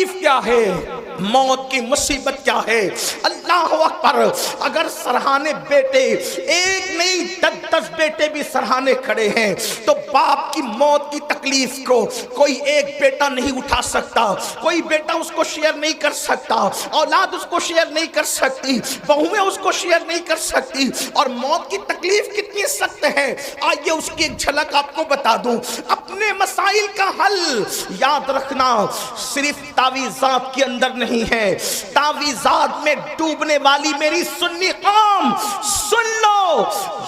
تکلیف کیا ہے، موت کی مصیبت کیا ہے۔ اللہ اکبر، اگر سرہانے بیٹے ایک نہیں 10 بیٹے بھی سرہانے کھڑے ہیں تو باپ کی موت کی تکلیف کو کوئی ایک بیٹا نہیں اٹھا سکتا، کوئی بیٹا اس کو شیئر نہیں کر سکتا، اولاد اس کو شیئر نہیں کر سکتی، بہویں اس کو شیئر نہیں کر سکتی۔ اور موت کی تکلیف کتنی سخت ہے، آئیے اس کی ایک جھلک آپ کو بتا دوں۔ اپنے مسائل کا حل یاد رکھنا صرف تعویذات کے اندر نہیں ہے، تعویذات میں ڈوبنے والی میری سنی قوم سن لو،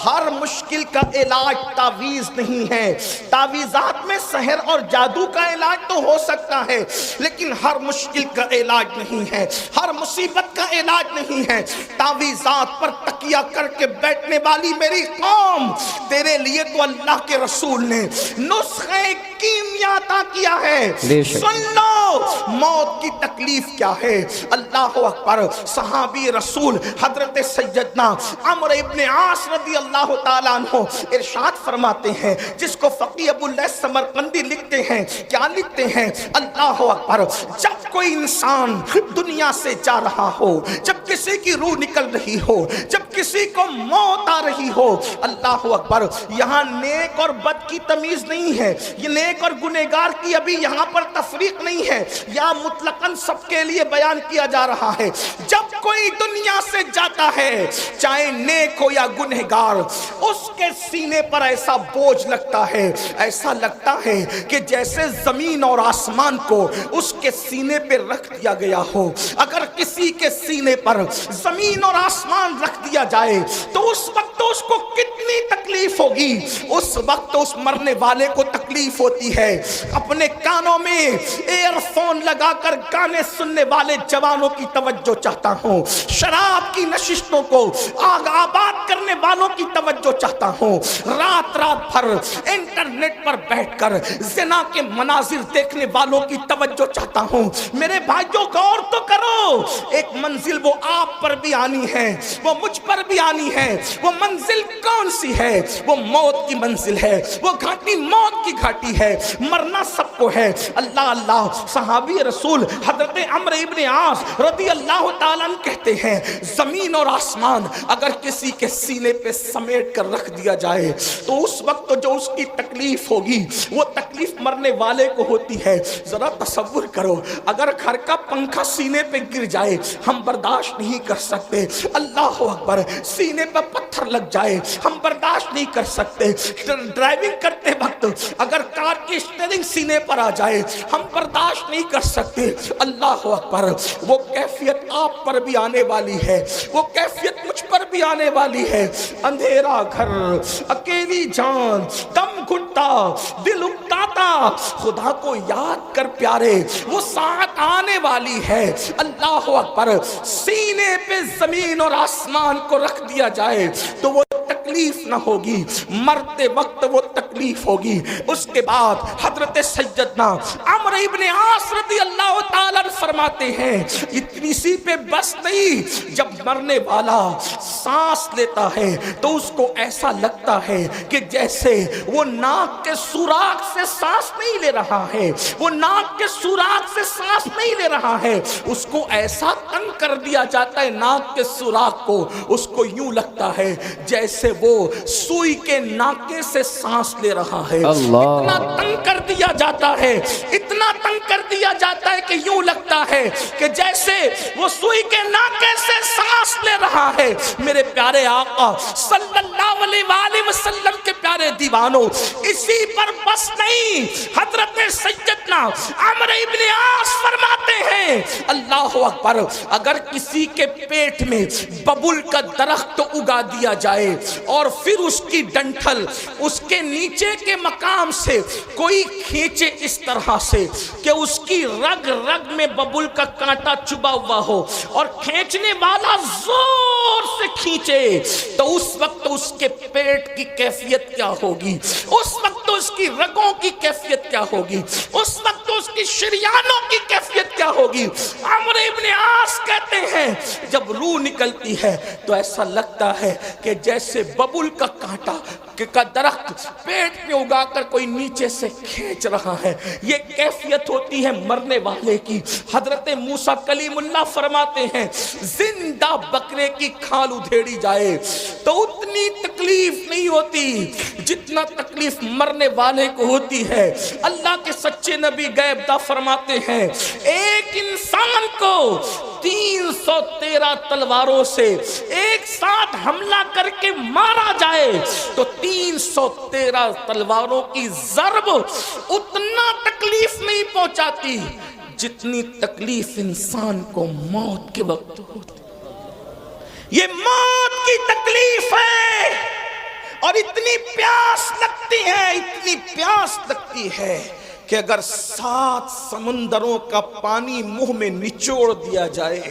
ہر مشکل کا علاج تعویذ نہیں ہے۔ تعویذات میں سحر اور جادو کا علاج تو ہو سکتا ہے، لیکن ہر مشکل کا علاج نہیں ہے، ہر مصیبت کا علاج نہیں ہے۔ تعویذات پر تکیہ کر کے بیٹھنے والی میری قوم، تیرے لیے تو اللہ کے رسول نے نسخہ کیمیا عطا کیا ہے۔ سن لو موت کی تکلیف کیا ہے۔ اللہ اکبر، صحابی رسول حضرت سیدنا عمرو ابن عاص رضی اللہ تعالیٰ عنہ ارشاد فرماتے ہیں، جس کو فقیہ ابو اللیث سمرقندی لکھتے ہیں، کیا لکھتے ہیں؟ اللہ اکبر، جب کوئی انسان دنیا سے جا رہا ہو، جب کسی کی روح نکل رہی ہو، جب کسی کو موت آ رہی ہو، اللہ اکبر، یہاں نیک اور بد کی تمیز نہیں ہے، یہ نیک اور گنہگار کی ابھی یہاں پر تفریق نہیں ہے، یا مطلقاً سب کے لیے بیان کیا جا رہا ہے۔ جب کوئی دنیا سے جاتا ہے، چاہے نیک ہو یا گنہگار، اس کے سینے پر ایسا بوجھ لگتا ہے، ایسا لگتا ہے کہ جیسے زمین اور آسمان کو اس کے سینے پہ رکھ دیا گیا ہو۔ اگر کسی کے سینے پر زمین اور آسمان رکھ دیا جائے تو اس وقت اس کو کتنی تکلیف ہوگی، اس وقت اس مرنے والے کو تکلیف ہوتی ہے۔ اپنے کانوں میں ایئر فون لگا کر گانے سننے والے جوانوں کی توجہ چاہتا ہوں، شراب کی نشستوں کو آگ آباد کرنے والوں کی توجہ چاہتا ہوں، رات رات بھر انٹرنیٹ پر بیٹھ کر زنا کے مناظر دیکھنے والوں کی توجہ چاہتا ہوں۔ میرے بھائیوں غور تو کرو، ایک منزل وہ آپ پر بھی آنی ہے، وہ مجھ پر بھی آنی ہے۔ وہ منزل کون سی ہے؟ وہ موت کی منزل ہے، وہ گھاٹی موت کی گھاٹی ہے، مرنا سب کو ہے۔ اللہ اللہ، صحابی رسول حضرت عمرو ابن عاص رضی اللہ تعالیٰ عنہ کہتے ہیں، زمین اور آسمان اگر کسی کے سینے پہ سمیٹ کر رکھ دیا جائے تو اس وقت جو اس کی تکلیف ہوگی وہ تکلیف مرنے والے کو ہوتی ہے۔ ذرا تصور کرو، اگر گھر کا پنکھا سینے پہ گر جائے ہم برداشت نہیں کر سکتے، اللہ اکبر، سینے پہ پتھر لگ جائے ہم برداشت نہیں کر سکتے، ڈرائیونگ کرتے وقت اگر کار کی اسٹیئرنگ سینے پر آ جائے ہم برداشت نہیں کر سکتے۔ اللہ اکبر، وہ کیفیت آپ پر بھی آنے والی ہے، وہ کیفیت مجھ پر بھی آنے والی ہے۔ اندھیرا گھر، اکیلی جان، دم گھٹتا، دل اکتاتا، خدا کو یاد کر پیارے، وہ ساتھ آنے والی ہے۔ اللہ اکبر، سینے پہ زمین اور آسمان کو رکھ دیا جائے تو وہ تکلیف نہ ہوگی، مرتے وقت وہ تکلیف ہوگی۔ اس کے بعد حضرت سیدنا عمرو ابن عاص رضی اللہ تعالیٰ فرماتے ہیں، اتنی سی پہ بس نہیں، جب مرنے والا سانس لیتا ہے تو اس کو ایسا لگتا ہے کہ جیسے وہ ناک کے سوراخ سے سانس نہیں لے رہا ہے، وہ ناک کے سوراخ سے سانس نہیں لے رہا ہے، اس کو ایسا تنگ کر دیا جاتا ہے ناک کے سوراخ کو، اس کو یوں لگتا ہے جیسے وہ سوئی کے ناکے سے سانس لے رہا ہے۔ اتنا تنگ کر دیا جاتا ہے، اتنا تنگ کر دیا جاتا ہے کہ یوں لگتا ہے کہ جیسے وہ سوئی کے ناکے سے سانس لے رہا ہے۔ میرے پیارے آقا صلی اللہ علیہ وآلہ وسلم کے پیارے دیوانوں، اسی پر بس نہیں، حضرت سیدنا عمرو ابن عاص فرماتے ہیں، اللہ اکبر، اگر کسی کے پیٹ میں ببول کا درخت اگا دیا جائے اور پھر اس کی ڈنٹھل اس کے نیچے کے مقام سے کوئی کھینچے اس طرح سے کہ اس کی رگ رگ میں ببول کا کانٹا چبا ہوا ہو اور کھینچنے والا زور سے کھینچے تو اس وقت اس کے پیٹ کی کیفیت کیا ہوگی، اس وقت اس کی رگوں کی کیفیت کیا ہوگی، اس وقت اس کی شریانوں کی کیفیت کیا ہوگی۔ عمرو ابن عاص کہتے ہیں جب روح نکلتی ہے تو ایسا لگتا ہے کہ جیسے ببول کا کانٹا کا درخت پیٹ پہ اگا کر کوئی نیچے سے کھینچ رہا ہے، یہ کیفیت ہوتی ہے مرنے والے کی۔ حضرت موسیٰ کلیم اللہ فرماتے ہیں زندہ بکرے کی کھال ادھیڑی جائے تو اتنی تکلیف نہیں ہوتی جتنا تکلیف مرنے والے کو ہوتی ہے۔ اللہ کے سچے نبی غیب داں فرماتے ہیں ایک انسان کو 313 تلواروں سے ایک ساتھ حملہ کر کے مارا جائے تو 313 تلواروں کی ضرب اتنا تکلیف نہیں پہنچاتی جتنی تکلیف انسان کو موت کے وقت ہوتی۔ یہ موت کی تکلیف ہے اور اتنی پیاس لگتی ہے، اتنی پیاس لگتی ہے کہ اگر 7 سمندروں کا پانی منہ میں نچوڑ دیا جائے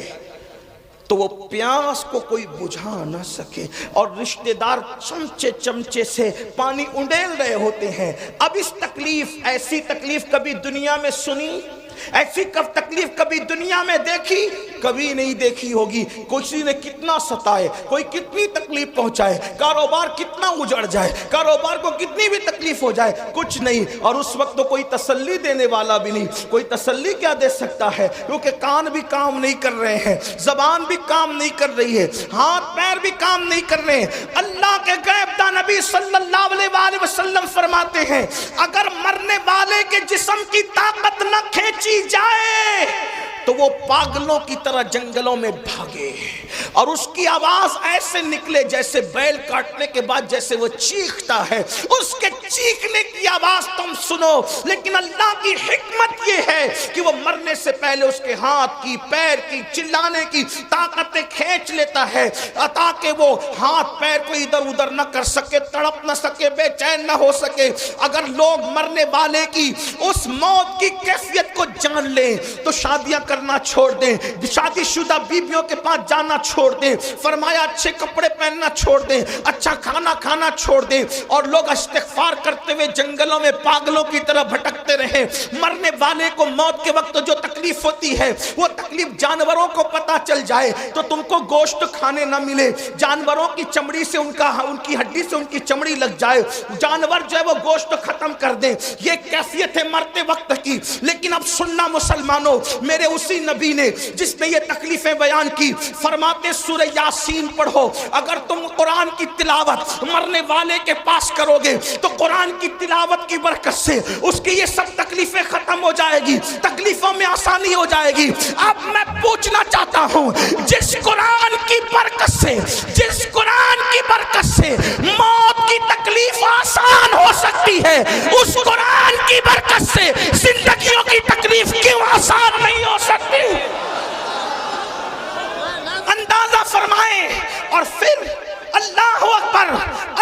تو وہ پیاس کو کوئی بجھا نہ سکے، اور رشتہ دار چمچے چمچے سے پانی انڈیل رہے ہوتے ہیں۔ اب اس تکلیف، ایسی تکلیف کبھی دنیا میں سنی؟ ایسی تکلیف کبھی دنیا میں دیکھی؟ کبھی نہیں دیکھی ہوگی۔ کسی نے کتنا ستائے، کوئی کتنی تکلیف پہنچائے، کاروبار کتنا اجڑ جائے، کاروبار کو کتنی بھی تکلیف ہو جائے، کچھ نہیں، اور اس وقت تو کوئی تسلی دینے والا بھی نہیں۔ کوئی تسلی کیا دے سکتا ہے؟ کیونکہ کان بھی کام نہیں کر رہے ہیں، زبان بھی کام نہیں کر رہی ہے، ہاتھ پیر بھی کام نہیں کر رہے ہیں۔ اللہ کے غیب داں نبی صلی اللہ علیہ وسلم فرماتے ہیں اگر مرنے والے کے جسم کی طاقت نہ کھینچی جائے تو وہ پاگلوں کی طرح جنگلوں میں بھاگے اور اس کی آواز ایسے نکلے جیسے بیل کاٹنے کے بعد جیسے وہ چیختا ہے، اس کے چیخنے کی آواز تم سنو۔ لیکن اللہ کی حکمت یہ ہے کہ وہ مرنے سے پہلے اس کے ہاتھ کی، پیر کی، چلانے کی طاقتیں کھینچ لیتا ہے تاکہ وہ ہاتھ پیر کو ادھر ادھر نہ کر سکے، تڑپ نہ سکے، بے چین نہ ہو سکے۔ اگر لوگ مرنے والے کی اس موت کی کیفیت کو جان لیں تو شادیاں کرنا چھوڑ دیں، شادی شدہ بیویوں کے پاس جانا چھوڑ دیں، فرمایا اچھے کپڑے پہننا چھوڑ دیں، اچھا کھانا کھانا چھوڑ دیں، اور لوگ استغفار کرتے ہوئے جنگلوں میں پاگلوں کی طرح بھٹکتے رہیں۔ مرنے والے کو موت کے وقت جو تکلیف ہوتی ہے وہ تکلیف جانوروں کو پتا چل جائے تو تم کو گوشت کھانے نہ ملے، جانوروں کی چمڑی سے ان کی ہڈی سے ان کی چمڑی لگ جائے، جانور جو ہے وہ گوشت ختم کر دیں، یہ کیفیت ہے مرتے وقت کی۔ لیکن اب سننا مسلمانوں، میرے اسی نبی نے جس نے یہ تکلیفیں بیان کی فرماتے سورہ یاسین پڑھو، اگر تم قرآن کی تلاوت مرنے والے کے پاس کرو گے تو قرآن کی تلاوت کی برکت سے اس کی یہ سب تکلیفیں ختم ہو جائے گی، تکلیفوں میں آسانی ہو جائے گی۔ اب میں پوچھنا چاہتا ہوں جس قرآن کی برکت سے، جس قرآن کی برکت سے موت کی تکلیف آسان ہو سکتی ہے، اس قرآن کی برکت سے زندگیوں کی تکلیف کیوں آسان نہیں ہو سکتی؟ اندازہ فرمائیں۔ اور پھر اللہ اکبر،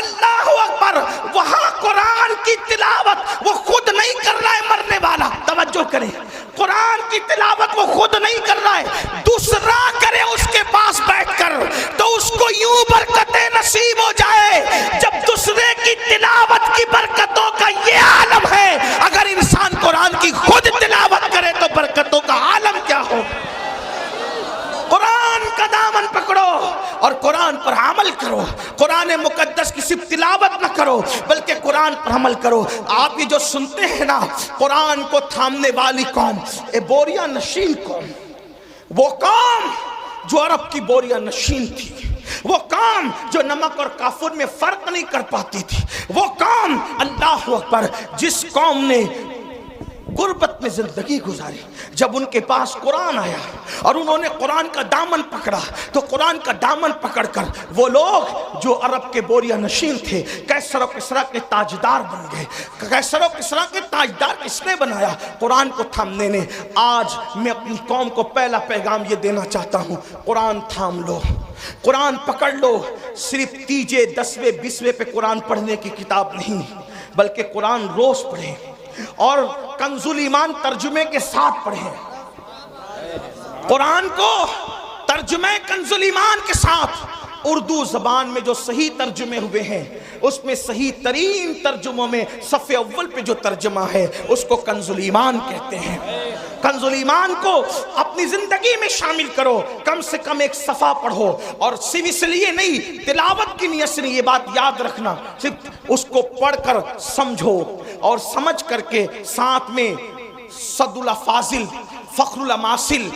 اللہ اکبر، وہاں قرآن کی تلاوت وہ خود نہیں کر رہا ہے مرنے والا، توجہ کریں، قرآن کی تلاوت وہ خود نہیں کر رہا ہے، دوسرا کرے اس کے پاس بیٹھ کر تو اس کو یوں برکتیں نصیب ہو جائے۔ جب دوسرے کی تلاوت کی برکتوں کا یہ عالم ہے، اگر انسان قرآن کی خود تلاوت کرے تو برکتوں کا عالم کیا ہو؟ قرآن کا دامن پکڑو اور قرآن پر عمل کرو، قرآن مقدس کی صرف تلاوت نہ کرو بلکہ قرآن پر عمل کرو۔ آپ یہ جو سنتے ہیں نا، قرآن کو تھامنے والی قوم، بوریا نشین قوم، وہ قوم جو عرب کی بوریا نشین تھی، وہ قوم جو نمک اور کافور میں فرق نہیں کر پاتی تھی، وہ قوم اللہ اکبر جس قوم نے غربت میں زندگی گزاری، جب ان کے پاس قرآن آیا اور انہوں نے قرآن کا دامن پکڑا تو قرآن کا دامن پکڑ کر وہ لوگ جو عرب کے بوریا نشین تھے قیصر و کسریٰ کے تاجدار بن گئے۔ قیصر و کسریٰ کے تاجدار کس نے بنایا؟ قرآن کو تھامنے نے۔ آج میں اپنی قوم کو پہلا پیغام یہ دینا چاہتا ہوں، قرآن تھام لو، قرآن پکڑ لو۔ صرف تیجے 10ویں 20ویں پہ قرآن پڑھنے کی کتاب نہیں بلکہ قرآن روز پڑھیں اور کنز الایمان ترجمے کے ساتھ پڑھیں، قرآن کو ترجمے کنز الایمان کے ساتھ اردو زبان میں جو صحیح ترجمے ہوئے ہیں اس میں صحیح ترین ترجموں میں صفحے اول پہ جو ترجمہ ہے اس کو کنز الایمان کہتے ہیں۔ کنز الایمان کو اپنی زندگی میں شامل کرو، کم سے کم ایک صفحہ پڑھو، اور صرف اس لیے نہیں، تلاوت کی نیت سے نہیں، یہ بات یاد رکھنا، صرف اس کو پڑھ کر سمجھو، اور سمجھ کر کے ساتھ میں صد الافاضل فخر الاماثل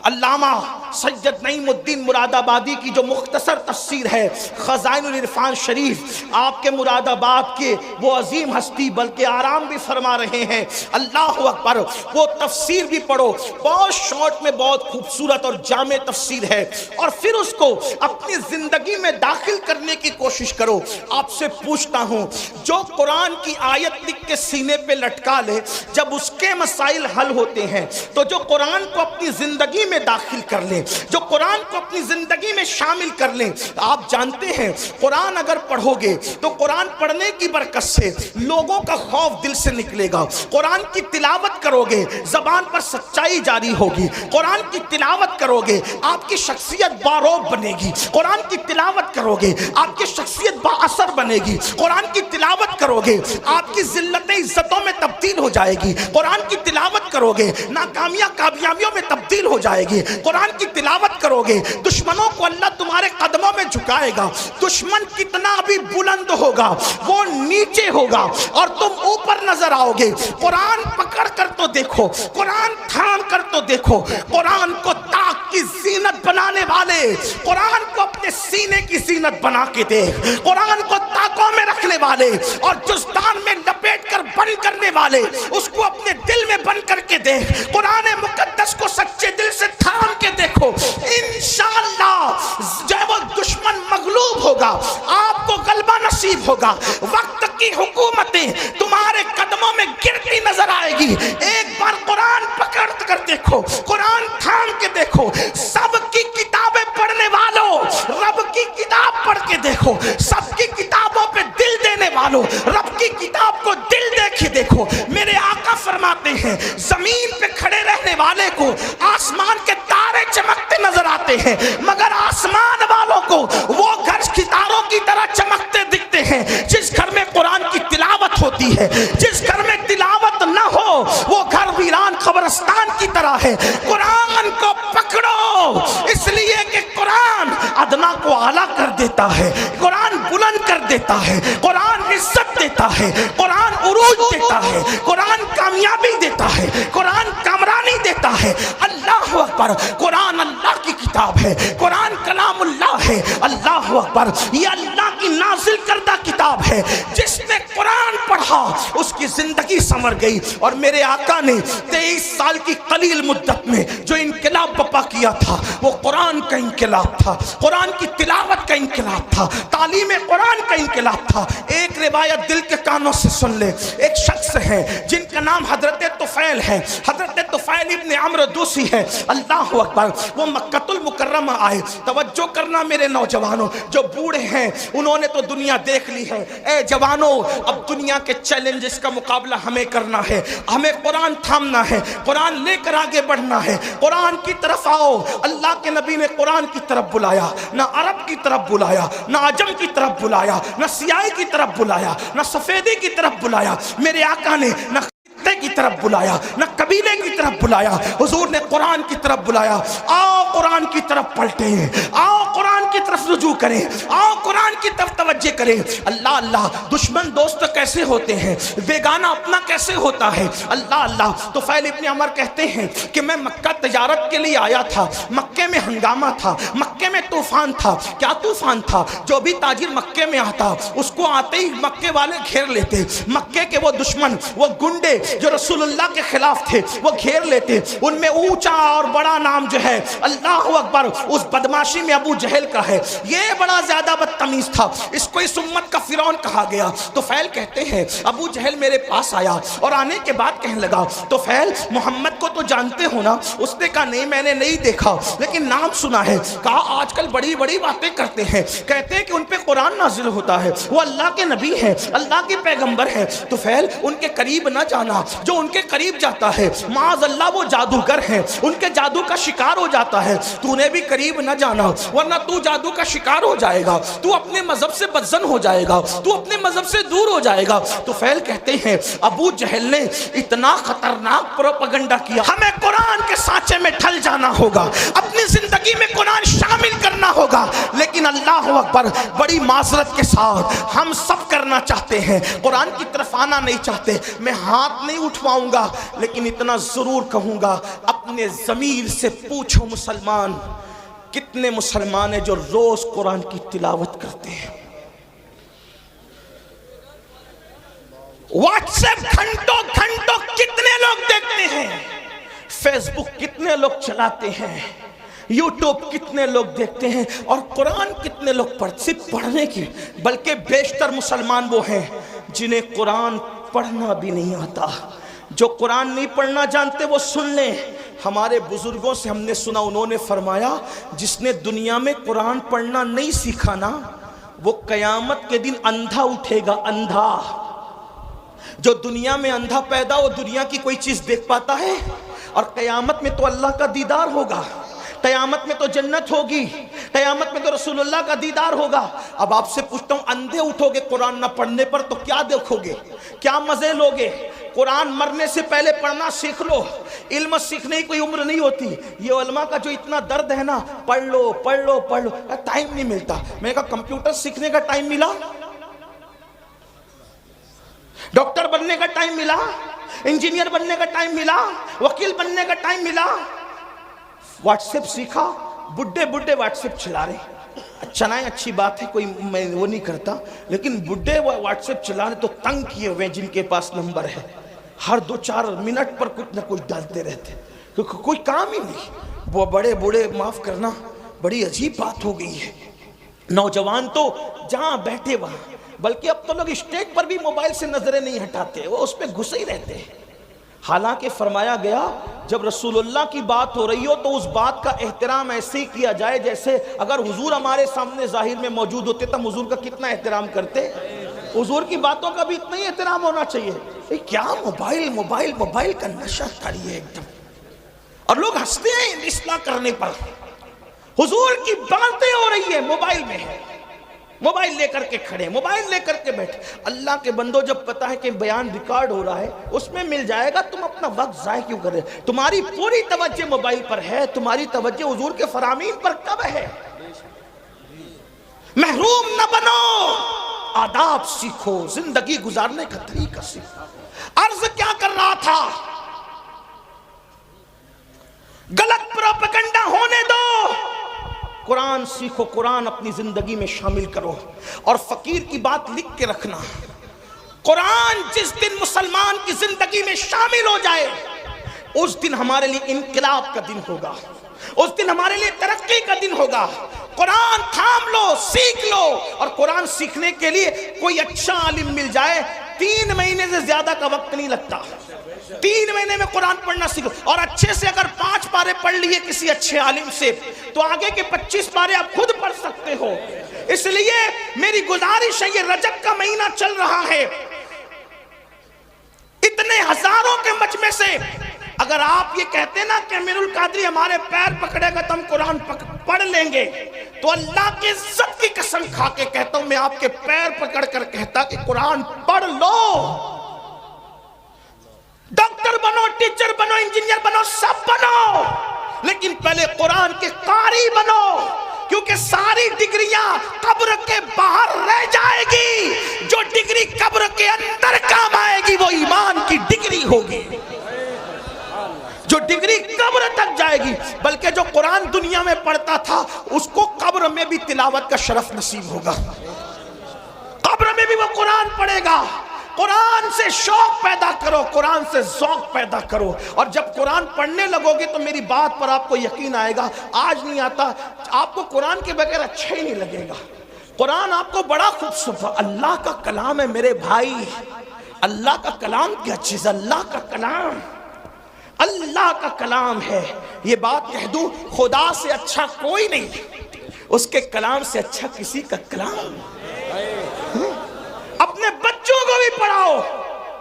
علامہ سید نعیم الدین مراد آبادی کی جو مختصر تفسیر ہے خزائن العرفان شریف، آپ کے مراد آباد کے وہ عظیم ہستی بلکہ آرام بھی فرما رہے ہیں، اللہ اکبر، وہ تفسیر بھی پڑھو، بہت شارٹ میں بہت خوبصورت اور جامع تفسیر ہے، اور پھر اس کو اپنی زندگی میں داخل کرنے کی کوشش کرو۔ آپ سے پوچھتا ہوں، جو قرآن کی آیت لکھ کے سینے پہ لٹکا لے، جب اس کے مسائل حل ہوتے ہیں، تو جو قرآن کو اپنی زندگی میں داخل کر لیں، جو قرآن کو اپنی زندگی میں شامل کر لیں، آپ جانتے ہیں قرآن اگر پڑھو گے تو قرآن پڑھنے کی برکت سے لوگوں کا خوف دل سے نکلے گا، قرآن کی تلاوت کرو گے زبان پر سچائی جاری ہوگی، قرآن کی تلاوت کرو گے آپ کی شخصیت باروب بنے گی، قرآن کی تلاوت کرو گے آپ کی شخصیت با اثر بنے گی، قرآن کی تلاوت کرو گے آپ کی ذلت عزتوں میں تبدیل ہو جائے گی، قرآن کی تلاوت کرو گے ناکامیاں کامیابیوں میں تبدیل ہو جائے گی، قرآن کی تلاوت کرو گے دشمنوں کو اللہ تمہارے قدموں میں جھکائے گا، دشمن کتنا بھی بلند ہوگا وہ نیچے ہوگا اور تم اوپر نظر آؤ گے۔ قرآن پکڑ کر تو دیکھو، قرآن تھام کر تو دیکھو، قرآن کو طاق کی زینت بنانے والے، قرآن کو اپنے سینے کی زینت بنا کے دیکھ، قرآن کو طاقوں میں رکھنے والے اور جزدان میں لپیٹ کر بند کرنے والے، اس کو اپنے دل میں بند کر کے دیکھ، قرآن مقدس کو سچے دل سے تھام کے دیکھو، انشاءاللہ جب وہ دشمن مغلوب ہوگا آپ کو غلبہ نصیب ہوگا، وقت کی حکومتیں تمہارے قدموں میں گرتی نظر آئے گی۔ ایک بار قرآن پکڑ کر دیکھو، قرآن تھام کے دیکھو، سب کی کتابیں پڑھنے والوں رب کی کتاب پڑھ کے دیکھو، سب کی کتابوں پہ دل دینے والوں رب کی کتاب کو دل دے کے دیکھو۔ میرے آقا فرماتے ہیں زمین پہ کھڑے رہنے والے کو آسمان کے تارے چمکتے نظر آتے ہیں، مگر آسمان والوں کو وہ گھر ستاروں کی طرح چمکتے دکھتے ہیں جس گھر میں قرآن کی تلاوت ہوتی ہے۔ جس گھر میں تلاوت نہ ہو وہ گھر ویران قبرستان کی طرح ہے۔ قرآن کو پکڑو، اس لیے کہ قرآن ادنا کو اعلیٰ کر دیتا ہے، قرآن بلند کر دیتا ہے، قرآن عزت دیتا ہے، قرآن عروج دیتا ہے، قرآن کامیابی دیتا ہے، قرآن کامرانی دیتا ہے۔ اللہ اکبر، قرآن اللہ کی کتاب ہے، قرآن کلام اللہ ہے۔ اللہ اکبر، یہ اللہ کی نازل کردہ کتاب ہے، جس نے قرآن پڑھا اس کی زندگی سنور گئی۔ اور میرے آقا نے 23 سال کی قلیل مدت میں جو انقلاب برپا کیا تھا وہ قرآن کا انقلاب تھا، قرآن کی تلاوت کا انقلاب تھا، تعلیم قرآن کا انقلاب تھا۔ ایک روایت دل کے کانوں سے سن لے، ایک شخص ہے جن کا نام حضرت طفیل ہے، حضرت طفیل ابن عمرو دوسی ہے۔ اللہ اکبر، وہ مکہ المکرمہ آئے۔ توجہ کرنا میرے نوجوانوں، جو بوڑھے ہیں انہوں نے تو دنیا دیکھ لی ہے، اے جوانوں اب دنیا کے چیلنجز کا مقابلہ ہمیں کرنا ہے، ہمیں قرآن تھامنا ہے، قرآن لے کر آگے بڑھنا ہے۔ قرآن کی طرف آؤ، اللہ کے نبی نے قرآن کی طرف بلایا، نہ عرب کی طرف بلایا، نہ عجم کی طرف بلایا، نہ سیاہی کی طرف بلایا، نہ سفیدی کی طرف بلایا۔ میرے آقا نے نہ کی طرف بلایا، نہ قبیلے کی طرف بلایا، حضور نے قرآن کی طرف بلایا۔ آؤ قرآن کی طرف پلٹیں، آؤ قرآن کی طرف رجوع کریں، آؤ قرآن کی طرف توجہ کریں۔ اللہ اللہ، دشمن دوست کیسے ہوتے ہیں، بیگانہ اپنا کیسے ہوتا ہے۔ اللہ اللہ، طفیل ابن عمر کہتے ہیں کہ میں مکہ تجارت کے لیے آیا تھا، مکے میں ہنگامہ تھا، مکے میں طوفان تھا۔ کیا طوفان تھا؟ جو بھی تاجر مکے میں آتا اس کو آتے ہی مکے والے گھیر لیتے، مکے کے وہ دشمن، وہ گنڈے جو رسول اللہ کے خلاف تھے وہ گھیر لیتے۔ ان میں اونچا اور بڑا نام جو ہے اللہ اکبر اس بدماشی میں ابو جہل کا ہے۔ یہ بڑا زیادہ بدتمیز تھا، اس کو اس امت کا فرعون کہا گیا۔ طفیل کہتے ہیں ابو جہل میرے پاس آیا اور آنے کے بعد کہنے لگا طفیل محمد کو تو جانتے ہو نا؟ اس نے کہا نہیں میں نے نہیں دیکھا لیکن نام سنا ہے۔ کہا آج کل بڑی بڑی باتیں کرتے ہیں، کہتے ہیں کہ ان پہ قرآن نازل ہوتا ہے، وہ اللہ کے نبی ہیں، اللہ کے پیغمبر ہیں۔ طفیل ان کے قریب نہ جانا، جو ان کے قریب جاتا ہے معاذ اللہ وہ جادوگر ہیں، ان کے جادو کا شکار ہو جاتا ہے۔ تو نے بھی قریب نہ جانا ورنہ تو جادو کا شکار ہو جائے گا، تو اپنے مذہب سے بدزن ہو جائے گا، تو اپنے مذہب سے دور ہو جائے گا۔ تو فیل کہتے ہیں ابو جہل نے اتنا خطرناک پروپیگنڈا کیا، ہمیں قرآن کے سانچے میں ڈھل جانا ہوگا، اپنی زندگی میں قرآن شامل کرنا ہوگا۔ لیکن اللہ اکبر، بڑی معذرت کے ساتھ ہم سب کرنا چاہتے ہیں، قرآن کی طرف آنا نہیں چاہتے۔ میں ہاتھ نہیں اٹھواؤں گا، لیکن اتنا ضرور کہوں گا، اپنے ضمیر سے پوچھو مسلمان، کتنے مسلمان ہیں جو روز قرآن کی تلاوت کرتے ہیں؟ واٹس ایپ گھنٹوں گھنٹوں کتنے لوگ دیکھتے ہیں؟ فیس بک کتنے لوگ چلاتے ہیں؟ یوٹیوب کتنے لوگ دیکھتے ہیں؟ اور قرآن کتنے لوگ صرف پڑھنے کی، بلکہ بیشتر مسلمان وہ ہیں جنہیں قرآن پڑھنا بھی نہیں آتا۔ جو قرآن نہیں پڑھنا جانتے وہ سن لیں، ہمارے بزرگوں سے ہم نے سنا، انہوں نے فرمایا جس نے دنیا میں قرآن پڑھنا نہیں سیکھا نا، وہ قیامت کے دن اندھا اٹھے گا، اندھا۔ جو دنیا میں اندھا پیدا ہو، دنیا کی کوئی چیز دیکھ پاتا ہے؟ اور قیامت میں تو اللہ کا دیدار ہوگا، قیامت میں تو جنت ہوگی، قیامت میں تو رسول اللہ کا دیدار ہوگا۔ اب آپ سے پوچھتا ہوں، اندھے اٹھو گے قرآن نہ پڑھنے پر تو کیا دیکھو گے، کیا مزے لوگے؟ قرآن مرنے سے پہلے پڑھنا سیکھ لو، علم سیکھنے کی کوئی عمر نہیں ہوتی۔ یہ علماء کا جو اتنا درد ہے نا، پڑھ لو پڑھ لو پڑھ لو، ٹائم نہیں ملتا۔ میں نے کہا کمپیوٹر سیکھنے کا ٹائم ملا، ڈاکٹر بننے کا ٹائم ملا، انجینئر بننے کا ٹائم ملا، وکیل بننے کا ٹائم ملا، واٹس ایپ سیکھا، بڈھے بڈھے واٹس ایپ چلا رہے۔ چلائیں، اچھی بات ہے، کوئی میں وہ نہیں کرتا، لیکن بڈھے واٹس ایپ چلا رہے تو تنگ کیے ہوئے جن کے پاس نمبر ہے، ہر 2-4 منٹ پر کچھ نہ کچھ ڈالتے رہتے، کیونکہ کوئی کام ہی نہیں۔ وہ بڑے بوڑھے، معاف کرنا، بڑی عجیب بات ہو گئی ہے۔ نوجوان تو جہاں بیٹھے وہاں، بلکہ اب تو لوگ اسٹیج پر بھی موبائل سے نظریں نہیں ہٹاتے، وہ اس پہ گھسے ہی رہتے ہیں۔ حالانکہ فرمایا گیا جب رسول اللہ کی بات ہو رہی ہو تو اس بات کا احترام ایسے ہی کیا جائے جیسے اگر حضور ہمارے سامنے ظاہر میں موجود ہوتے تو حضور کا کتنا احترام کرتے۔ حضور کی باتوں کا بھی اتنا ہی احترام ہونا چاہیے۔ کیا موبائل موبائل موبائل کا نشہ چڑھی ہے ایک دم، اور لوگ ہنستے ہیں اصلاح کرنے پر۔ حضور کی باتیں ہو رہی ہے، موبائل میں ہے، موبائل لے کر کے کھڑے، موبائل لے کر کے بیٹھے۔ اللہ کے بندو، جب پتا ہے کہ بیان ریکارڈ ہو رہا ہے، اس میں مل جائے گا، تم اپنا وقت ضائع کیوں کر رہے؟ تمہاری پوری توجہ موبائل پر ہے، تمہاری توجہ حضور کے فرامین پر کب ہے؟ محروم نہ بنو، آداب سیکھو، زندگی گزارنے کا طریقہ سیکھو۔ عرض کیا کر رہا تھا؟ غلط پروپیگنڈا ہونے دو، قرآن سیکھو، قرآن اپنی زندگی میں شامل کرو۔ اور فقیر کی بات لکھ کے رکھنا، قرآن جس دن مسلمان کی زندگی میں شامل ہو جائے، اس دن ہمارے لیے انقلاب کا دن ہوگا، اس دن ہمارے لیے ترقی کا دن ہوگا۔ قرآن تھام لو، سیکھ لو، اور قرآن سیکھنے کے لیے کوئی اچھا عالم مل جائے، 3 مہینے سے زیادہ کا وقت نہیں لگتا۔ 3 مہینے میں قرآن پڑھنا سیکھو، اور اچھے سے اگر 5 پارے پڑھ لیے کسی اچھے عالم سے تو آگے کے 25 پارے آپ خود پڑھ سکتے ہو۔ اس لیے میری گزارش ہے، یہ رجب کا مہینہ چل رہا ہے، اتنے ہزاروں کے مجمع سے اگر آپ یہ کہتے نا کہ امیر القادری ہمارے پیر پکڑے گا تو ہم قرآن پڑھ لیں گے، تو اللہ کی عزت کی قسم کھا کے کہتا ہوں، میں آپ کے پیر پکڑ کر کہتا کہ قرآن پڑھ لو۔ ڈاکٹر بنو، ٹیچر بنو، انجینئر بنو، سب بنو، لیکن پہلے قرآن کے قاری بنو، کیونکہ ساری ڈگریاں قبر کے باہر رہ جائے گی، جو ڈگری قبر کے اندر کام آئے گی وہ ایمان کی ڈگری ہوگی، جو ڈگری قبر تک جائے گی۔ بلکہ جو قرآن دنیا میں پڑھتا تھا اس کو قبر میں بھی تلاوت کا شرف نصیب ہوگا، قبر میں بھی وہ قرآن پڑھے گا۔ قرآن سے شوق پیدا کرو، قرآن سے ذوق پیدا کرو، اور جب قرآن پڑھنے لگو گے تو میری بات پر آپ کو یقین آئے گا۔ آج نہیں آتا، آپ کو قرآن کے بغیر اچھا ہی نہیں لگے گا۔ قرآن آپ کو بڑا خوبصورت، اللہ کا کلام ہے میرے بھائی، اللہ کا کلام کیا چیز، اللہ کا کلام، اللہ کا کلام ہے۔ یہ بات کہہ دوں، خدا سے اچھا کوئی نہیں، اس کے کلام سے اچھا کسی کا کلام۔ اپنے بچوں کو بھی پڑھاؤ،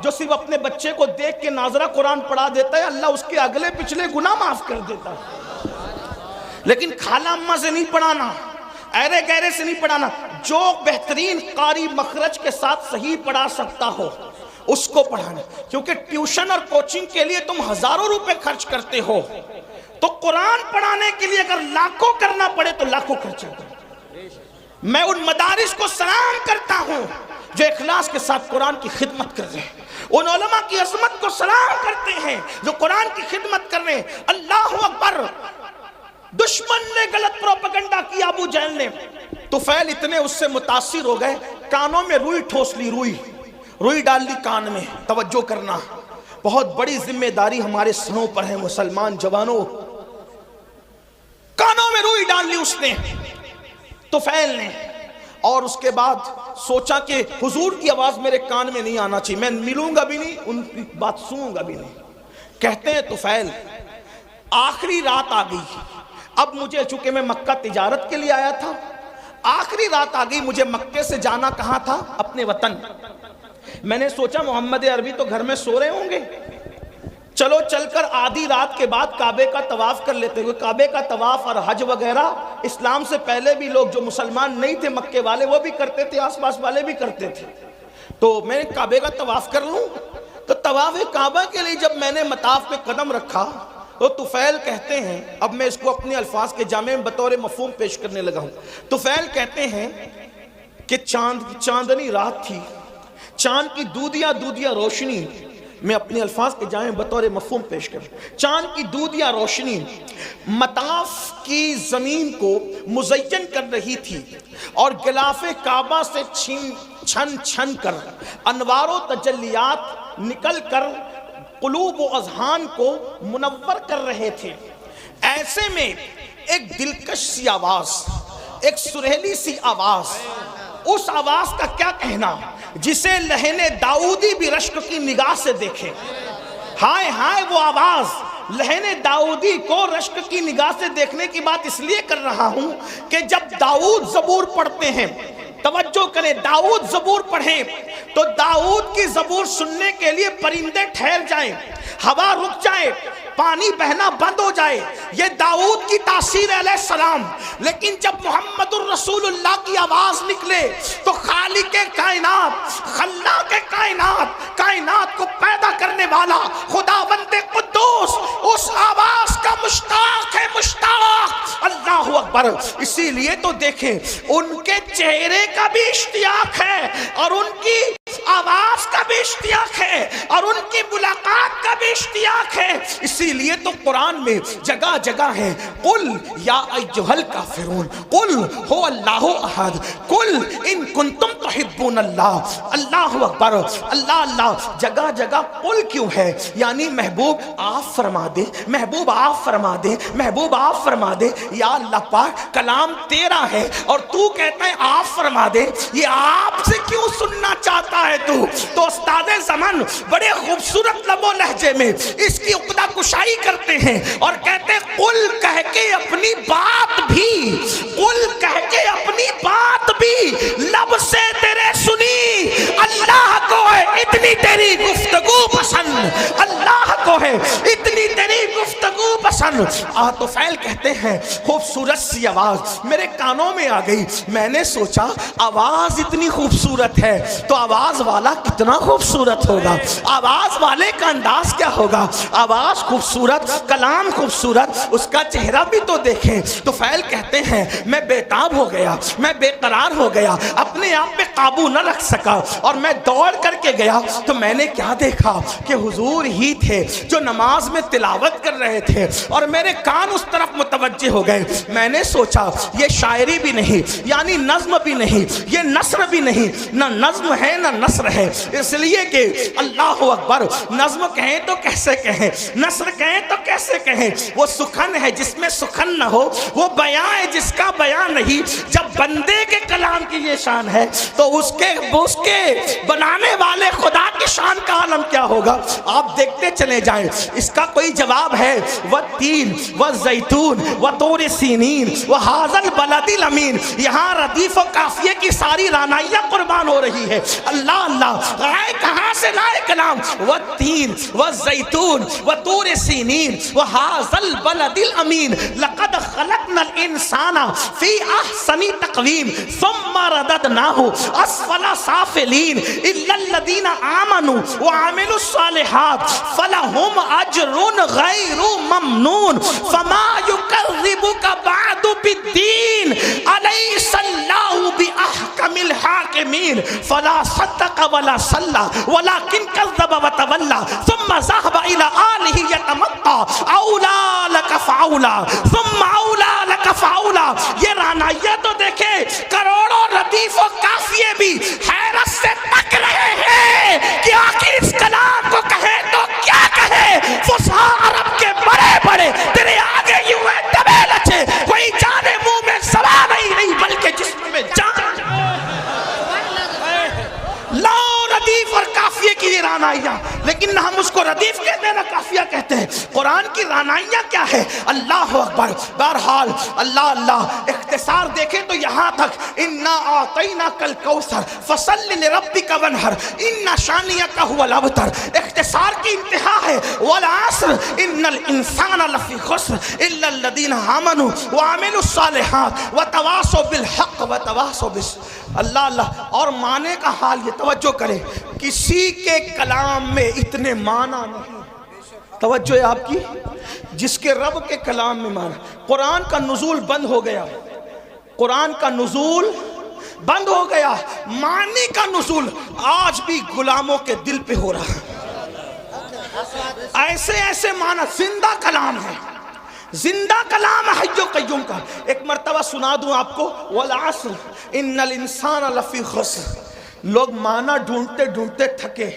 جو صرف اپنے بچے کو دیکھ کے ناظرہ قرآن پڑھا دیتا ہے، اللہ اس کے اگلے پچھلے گناہ معاف کر دیتا ہے۔ لیکن خالہ اماں سے نہیں پڑھانا، ایرے گہرے سے نہیں پڑھانا، جو بہترین قاری مخرج کے ساتھ صحیح پڑھا سکتا ہو اس کو پڑھانا، کیونکہ ٹیوشن اور کوچنگ کے لیے تم ہزاروں روپے خرچ کرتے ہو، تو قرآن پڑھانے کے لیے اگر لاکھوں کرنا پڑے تو لاکھوں خرچہ کرو۔ میں ان مدارس کو سلام کرتا ہوں جو اخلاص کے ساتھ قرآن کی خدمت کر رہے ہیں، ان علماء کی عظمت کو سلام کرتے ہیں جو قرآن کی خدمت کر رہے ہیں۔ اللہ اکبر! دشمن نے غلط پروپیگنڈا کیا، ابو جہل نے، طفیل اتنے اس سے متاثر ہو گئے، کانوں میں روئی ٹھوس لی، روئی ڈال لی کان میں۔ توجہ کرنا، بہت بڑی ذمہ داری ہمارے سروں پر ہے مسلمان جوانوں۔ کانوں میں روئی ڈال لی اس نے، طفیل نے، اور اس کے بعد سوچا کہ حضور کی آواز میرے کان میں نہیں آنا چاہیے، میں ملوں گا بھی نہیں، ان کی بات سنوں گا بھی نہیں۔ کہتے ہیں طفیل آخری رات آ گئی، اب مجھے چونکہ میں مکہ تجارت کے لیے آیا تھا، آخری رات آ گئی، مجھے مکے سے جانا کہاں تھا؟ اپنے وطن۔ میں نے سوچا محمد عربی تو گھر میں سو رہے ہوں گے، چلو چل کر آدھی رات کے بعد کعبے کا طواف کر لیتے ہوئے۔ کعبے کا طواف اور حج وغیرہ اسلام سے پہلے بھی لوگ جو مسلمان نہیں تھے مکے والے وہ بھی کرتے تھے، آس پاس والے بھی کرتے تھے، تو میں کعبے کا طواف کر لوں۔ تو طواف کعبہ کے لیے جب میں نے مطاف پہ قدم رکھا تو طفیل کہتے ہیں، اب میں اس کو اپنے الفاظ کے جامع میں بطور مفہوم پیش کرنے لگا ہوں۔ طفیل کہتے ہیں کہ چاندنی رات تھی، چاند کی دودیا روشنی، میں اپنے الفاظ کے جائیں بطور مفہوم پیش کروں، چاند کی دودیا روشنی مطاف کی زمین کو مزین کر رہی تھی، اور غلاف کعبہ سے چھن کر انوار و تجلیات نکل کر قلوب و اذہان کو منور کر رہے تھے۔ ایسے میں ایک دلکش سی آواز، ایک سریلی سی آواز، اس آواز کا کیا کہنا جسے لہن داؤدی بھی رشک کی نگاہ سے دیکھے۔ ہائے ہائے وہ آواز، لہن داؤدی کو رشک کی نگاہ سے دیکھنے کی بات اس لیے کر رہا ہوں کہ جب داؤد زبور پڑھتے ہیں، توجہ کریں، داؤد زبور پڑھیں تو داؤد کی زبور سننے کے لیے پرندے ٹھہر جائیں، ہوا رک جائے، پانی بہنا بند ہو جائے، یہ داؤد کی تاثیر علیہ السلام۔ لیکن جب محمد الرسول اللہ کی آواز نکلے تو خالق کائنات، خلاق کائنات، کائنات کو پیدا کرنے والا خداوند قدوس اس آواز کا مشتاق ہے، مشتاق۔ اللہ اکبر! اسی لیے تو دیکھیں ان کے چہرے کا بھی اشتیاق ہے اور ان کی آواز کا بھی اشتیاق ہے اور ان کی ملاقات کا بھی اشتیاق ہے۔ اسی لیے تو قرآن میں جگہ جگہ ہے، قل یا ایھا الکافرون قل هو اللہ احد قل ان کنتم تحبون اللہ۔ اللہ اکبر! اللہ اللہ! جگہ جگہ قل کیوں ہے؟ یعنی محبوب آپ فرما دے، محبوب آپ فرما دے، محبوب آپ فرما دے۔ یا اللہ پاک کلام تیرا ہے اور تو کہتا ہے آپ فرما دے، یہ آپ سے کیوں سننا چاہتا ہے تو استاد زمان بڑے خوبصورت لب و لہجے میں اس کی عقدہ کشائی کرتے ہیں اور کہتے ہیں قل کہہ کے اپنی بات بھی، قل کہہ کے اپنی بات بھی لب سے تیرے سنی۔ اللہ کو ہے اتنی تیری گفتگو پسند، اللہ کو ہے اتنی تیری گفتگو پسند۔ طفیل کہتے ہیں خوبصورت سی آواز میرے کانوں میں آ گئی، میں نے سوچا آواز اتنی خوبصورت ہے تو آواز والا کتنا خوبصورت ہوگا، آواز والے کا انداز کیا ہوگا۔ آواز خوبصورت، کلام خوبصورت، اس کا چہرہ بھی تو دیکھیں۔ طفیل کہتے ہیں میں بےتاب ہو گیا، میں بے قرار ہو گیا، اپنے آپ پہ قابو نہ رکھ سکا، اور میں دوڑ کر کے گیا تو میں نے کیا دیکھا کہ حضور ہی تھے جو نماز میں تلاوت کر رہے تھے اور میرے کان اس طرف متوجہ ہو گئے۔ میں نے سوچا یہ شاعری بھی نہیں، یعنی نظم بھی نہیں، یہ نثر بھی نہیں، نہ نظم ہے نہ نثر ہے، اس لیے کہ اللہ اکبر نظم کہیں تو کیسے کہیں، نثر کہیں تو کیسے کہیں، وہ سخن ہے جس میں سخن نہ ہو، وہ بیان ہے جس کا بیان نہیں۔ جب بندے کے کلام کی یہ شان ہے تو اس کے بنانے والے خدا کی شان کا عالم کیا ہوگا۔ آپ دیکھتے چلے جائیں، اس کا کوئی جواب ہے۔ والتین والزیتون وطور سینین وہذا البلد الامین. یہاں ردیف و قافیے کی ساری رانائیاں قربان ہو رہی ہے. اللہ اللہ آئے کہاں سے لائے کلام؟ والتین والزیتون وطور سینین وہذا البلد الامین لقد خلقنا الانسان فی احسن تقویم ثم رددناہ اسفل سافلین الا الذین آمنوا وعملوا الصالحات فلہم اجر غیر ممنون فما یکذبک بعد بالدین الیس اللہ باحکم الحاکمین فلا صدق ولا صلی ولکن کذب وتولی ثم ذهب الى آلہ یتمطى اولا لک فاولا ثم اولا لک فاولا. یہ رانائیہ تو دیکھے کروڑوں ردیف و قافیے بھی حیرت سے تک رہے ہیں کہ آخر اس کلام کو کہے تو کیا کہے. فصحا عرب کے بڑے بڑے تیرے آگے یوں ہے دبے لچے کوئی جانے منہ میں سوال ہی نہیں بلکہ جسم میں جان. لا ردیف اور قافیے کی یہ رانائیاں، لیکن نہ ہم اس کو ردیف کہتے ہیں نہ قافیہ کہتے ہیں. قرآن کی رانائیاں کیا ہے؟ اللہ اکبر. بہرحال اللہ اللہ اختصار دیکھیں تو یہاں تک انا اعطیناک الکوثر فصل لربک وانحر ان شانئک هو الابتر. اختصار کی انتہا ہے. والعصر ان الانسان لفی خسر الا الذین آمنوا وعملوا الصالحات وتواصوا بالحق وتواصوا بالصبر. اللہ اللہ. اور معنی کا حال یہ توجہ کرے، کسی کے کلام میں اتنے معنی نہیں. توجہ ہے آپ کی؟ جس کے رب کے کلام میں معنی. قرآن کا نزول بند ہو گیا، قرآن کا نزول بند ہو گیا. معنی کا نزول آج بھی غلاموں کے دل پہ ہو رہا ہے. ایسے ایسے معنی. زندہ کلام ہے، زندہ کلام حی و قیوم کا. ایک مرتبہ سنا دوں آپ کو. والعصر ان الانسان لفی خسر. لوگ معنی ڈھونڈتے ڈھونڈتے تھکے،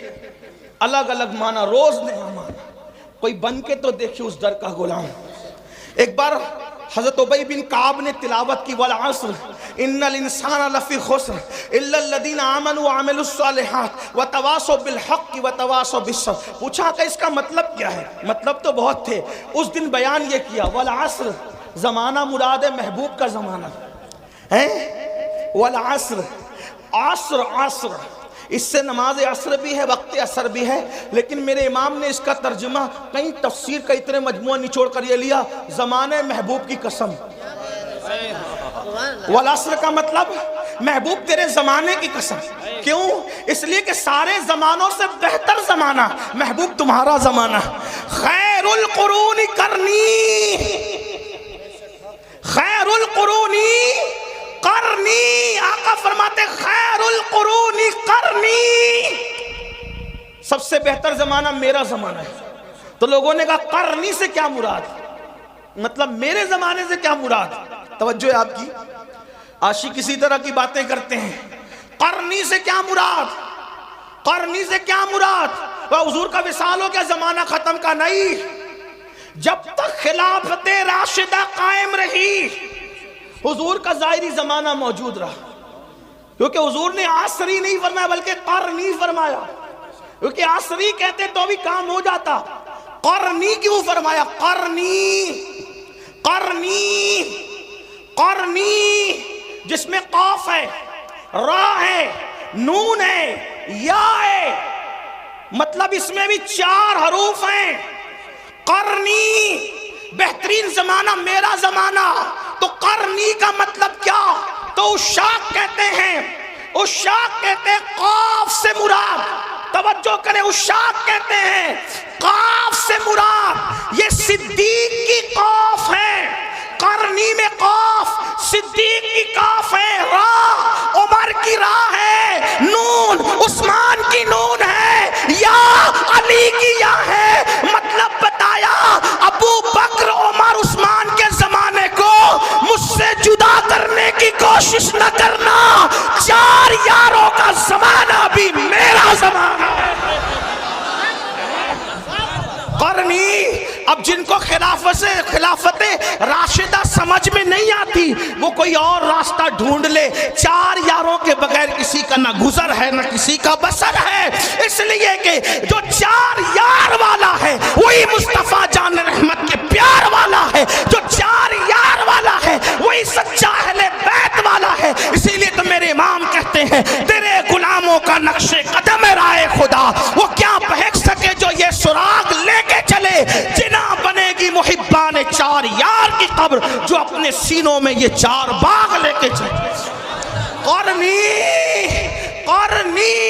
الگ الگ معنی، روز نیا معنی. کوئی بن کے تو دیکھیں اس در کا غلام. ایک بار حضرت ابی بن کعب نے تلاوت کی والعصر ان الانسان لفی خسر الا الذین آمنوا وعملوا الصالحات وتواصوا بالحق وتواصوا بالصبر. پوچھا کہ اس کا مطلب کیا ہے؟ مطلب تو بہت تھے. اس دن بیان یہ کیا والعصر زمانہ مراد ہے محبوب کا زمانہ ہے. والعصر عصر عصر اس سے نماز عصر بھی ہے، وقت عصر بھی ہے، لیکن میرے امام نے اس کا ترجمہ کئی تفسیر کا اتنے مجموعہ نچوڑ کر یہ لیا زمانے محبوب کی قسم. والعصر کا مطلب محبوب تیرے زمانے کی قسم. کیوں؟ اس لیے کہ سارے زمانوں سے بہتر زمانہ محبوب تمہارا زمانہ. خیر القرون کرنی، خیر القرون کرنی. آقا فرماتے خیر القرون کرنی، سب سے بہتر زمانہ میرا زمانہ ہے. تو لوگوں نے کہا کرنی سے کیا مراد؟ مطلب میرے زمانے سے کیا مراد؟ توجہ ہے آپ کی؟ عاشق کسی طرح کی باتیں کرتے ہیں. قرنی سے کیا مراد؟ قرنی سے کیا مراد؟ وہ حضور کا وصال ہو کیا زمانہ ختم کا نہیں. جب تک خلافت راشدہ قائم رہی حضور کا ظاہری زمانہ موجود رہا. کیونکہ حضور نے عصری نہیں فرمایا بلکہ قرنی فرمایا. کیونکہ عصری کہتے تو بھی کام ہو جاتا. قرنی کیوں فرمایا؟ قرنی قرنی قرنی جس میں قاف ہے، را ہے، نون ہے، یا ہے، مطلب اس میں بھی 4 حروف ہیں. قرنی بہترین زمانہ میرا زمانہ. تو قرنی کا مطلب کیا؟ تو عشاق کہتے ہیں، عشاق کہتے ہیں قاف سے مراد. توجہ کریں، عشاق کہتے ہیں قاف سے مراد یہ صدیق کی قاف ہے. قرنی میں قاف، صدیق کی قاف ہے، را عمر کی را ہے، نون عثمان کی نون ہے، یا علی کی یا ہے. مطلب بتایا ابو بکر عمر عثمان کے زمانے کو مجھ سے جدا کرنے کی کوشش نہ کرنا. 4 یاروں کا زمانہ بھی میرا زمانہ ہے. قرنی. اب جن کو خلافت راشدہ سمجھ میں نہیں آتی وہ کوئی اور راستہ ڈھونڈ لے. 4 یاروں کے بغیر کسی کا نہ گزر ہے نہ کسی کا بسر ہے. اس لیے کہ جو 4 یار والا ہے وہی مصطفیٰ جان رحمت کے پیار والا نقش قدم رائے خدا، وہ کیا بہک سکے جو یہ سراغ لے کے چلے، جنا بنے گی محبان چار یار کی قبر جو اپنے سینوں میں یہ چار باغ لے کے چلے۔ قرنی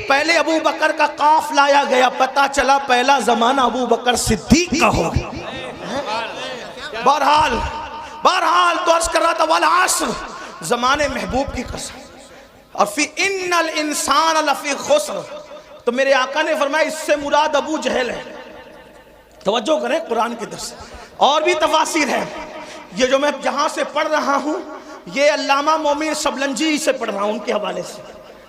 پہلے ابو بکر کا قاف لایا گیا، پتہ چلا پہلا زمانہ ابو بکر صدیق کا ہو گیا۔ بہرحال تو عرض کر رہا تھا والعصر، زمانے محبوب کی قسم، اور فی ان الانسان لفی خسر، تو میرے آقا نے فرمایا اس سے مراد ابو جہل ہے۔ توجہ کریں قرآن کے درس، اور بھی تفاسیر ہے، یہ جو میں جہاں سے پڑھ رہا ہوں یہ علامہ مومن سبلنجی سے پڑھ رہا ہوں، ان کے حوالے سے۔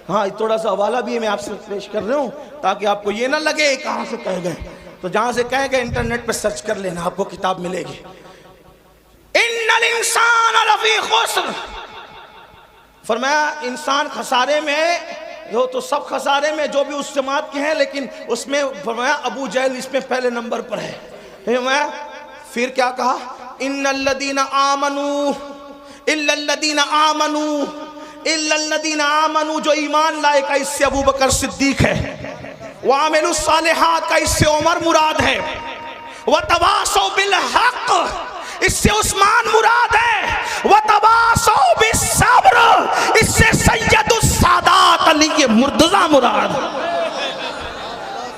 ہاں تھوڑا سا حوالہ بھی میں آپ سے پیش کر رہا ہوں تاکہ آپ کو یہ نہ لگے کہاں سے کہہ گئے، تو جہاں سے کہہ گئے انٹرنیٹ پہ سرچ کر لینا، آپ کو کتاب ملے گی۔ ان الانسان لفی خسر، فرمایا انسان خسارے میں، جو تو سب خسارے میں جو بھی اس جماعت کے ہیں، لیکن اس میں فرمایا ابو جہل اس میں پہلے نمبر پر ہے۔ پھر کیا کہا؟ ان الذین آمنوا الا الذین آمنوا الا الذین آمنوا، جو ایمان لائے کا اس سے ابو بکر صدیق ہے، وعملوا الصالحات کا اس سے عمر مراد ہے، وتواصوا بالحق اس سے عثمان مراد ہے، وتواصوا بالصبر اس سے سید السادات علی مرتضیٰ مراد۔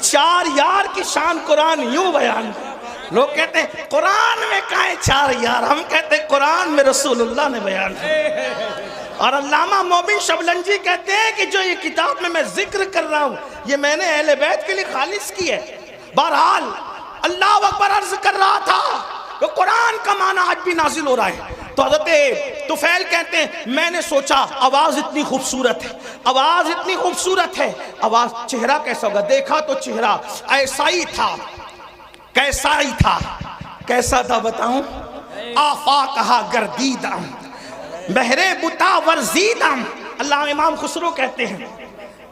چار یار کی شان قرآن یوں بیان، لوگ کہتے ہیں قرآن میں کہاں ہے چار یار، ہم کہتے ہیں قرآن میں رسول اللہ نے بیان ہے۔ اور علامہ مومن شبلنجی کہتے ہیں کہ جو یہ کتاب میں ذکر کر رہا ہوں یہ میں نے اہل بیت کے لیے خالص کی ہے۔ بہرحال اللہ اکبر عرض کر رہا تھا کہ قرآن کا معنی آج بھی نازل ہو رہا ہے، تو حضرت طفیل کہتے ہیں میں نے سوچا آواز اتنی خوبصورت ہے، آواز اتنی خوبصورت ہے، آواز چہرہ کیسا ہوگا؟ دیکھا تو چہرہ ایسا ہی تھا، کیسا ہی تھا، کیسا تھا بتاؤں؟ آفاقہا گردیدم بہرے بتا ورزیدم، اللہ امام خسرو کہتے ہیں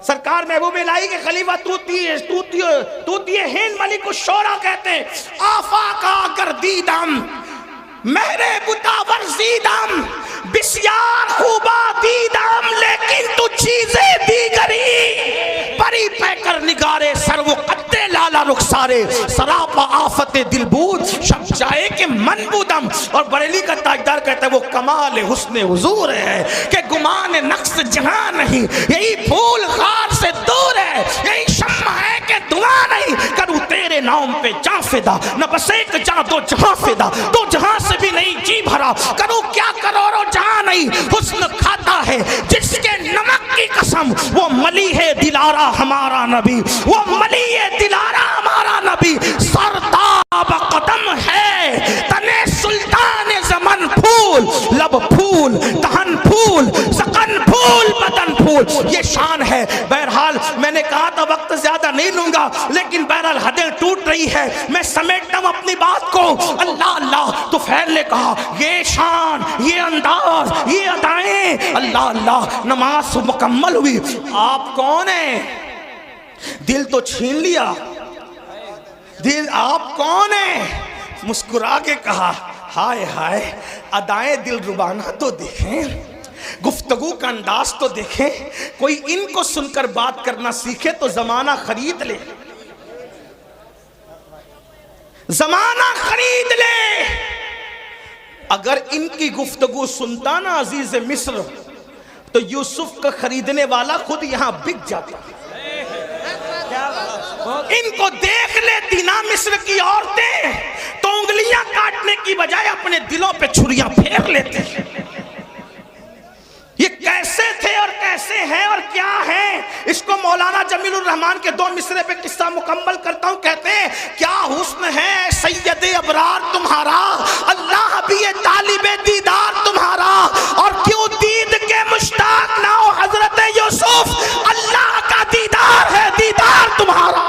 سرکار محبوب الہی کے خلیفہ توتی ہند ملک الشورى کہتے ہیں آفاقہا گردیدم مہرے بتا ورزیدم بسیار خوبا دیدم لیکن تو چیزیں دیگری پری پہ کر نگارے سر و قدے لالا رخسارے سراپا آفت دلبود شب جائے کہ من بودم۔ اور بریلی کا تاجدار کہتا ہے وہ کمال حسن حضور ہے کہ گمان نقص جہاں نہیں، یہی پھول خار سے دور ہے، یہی شمع ہے کہ دعا نہیں، کروں تیرے نام پہ جاں فدا، نہ بس ایک جاں دو جہاں فدا، دو جہاں سے بھی نہیں جی بھرا، کروں کیا کروڑوں جہاں نہیں، حسن کھاتا ہے جس کے نمک کی قسم، وہ ملی ہے دلارا ہمارا نبی، وہ ملی ہے دلارا ہمارا نبی، سرتاب قدم ہے تنے سلطان زمن پھول، لب پھول دہن پھول سقن پھول بدن پھول، یہ شان ہے۔ بہرحال میں نے کہا تھا وقت زیادہ نہیں لوں گا، لیکن بہرحال حدیں ٹوٹ رہی ہے، میں سمیٹتا ہوں اپنی بات کو۔ اللہ اللہ تو فیل نے کہا یہ شان، یہ انداز، یہ ادائیں، اللہ اللہ نماز مکمل ہوئی۔ آپ کون ہیں؟ دل تو چھین لیا، دل آپ کون ہیں؟ مسکرا کے کہا ہائے ہائے ادائیں دل ربانہ تو دیکھیں، گفتگو کا انداز تو دیکھیں، کوئی ان کو سن کر بات کرنا سیکھے تو زمانہ خرید لے، زمانہ خرید لے۔ اگر ان کی گفتگو سنتا نا عزیز مصر تو یوسف کا خریدنے والا خود یہاں بک جاتا۔ ان کو دیکھ لیتی نا مصر کی عورتیں تو انگلیاں کاٹنے کی بجائے اپنے دلوں پہ چھریاں پھیر لیتے۔ یہ کیسے تھے اور کیسے ہیں اور کیا ہیں، اس کو مولانا جمیل الرحمن کے دو مصرے پہ قصہ مکمل کرتا ہوں۔ کہتے ہیں کیا حسن ہے سید ابرار تمہارا، اللہ بھی طالب دیدار تمہارا، اور کیوں دید کے مشتاق نہ ہو حضرت یوسف، اللہ کا دیدار ہے دیدار تمہارا،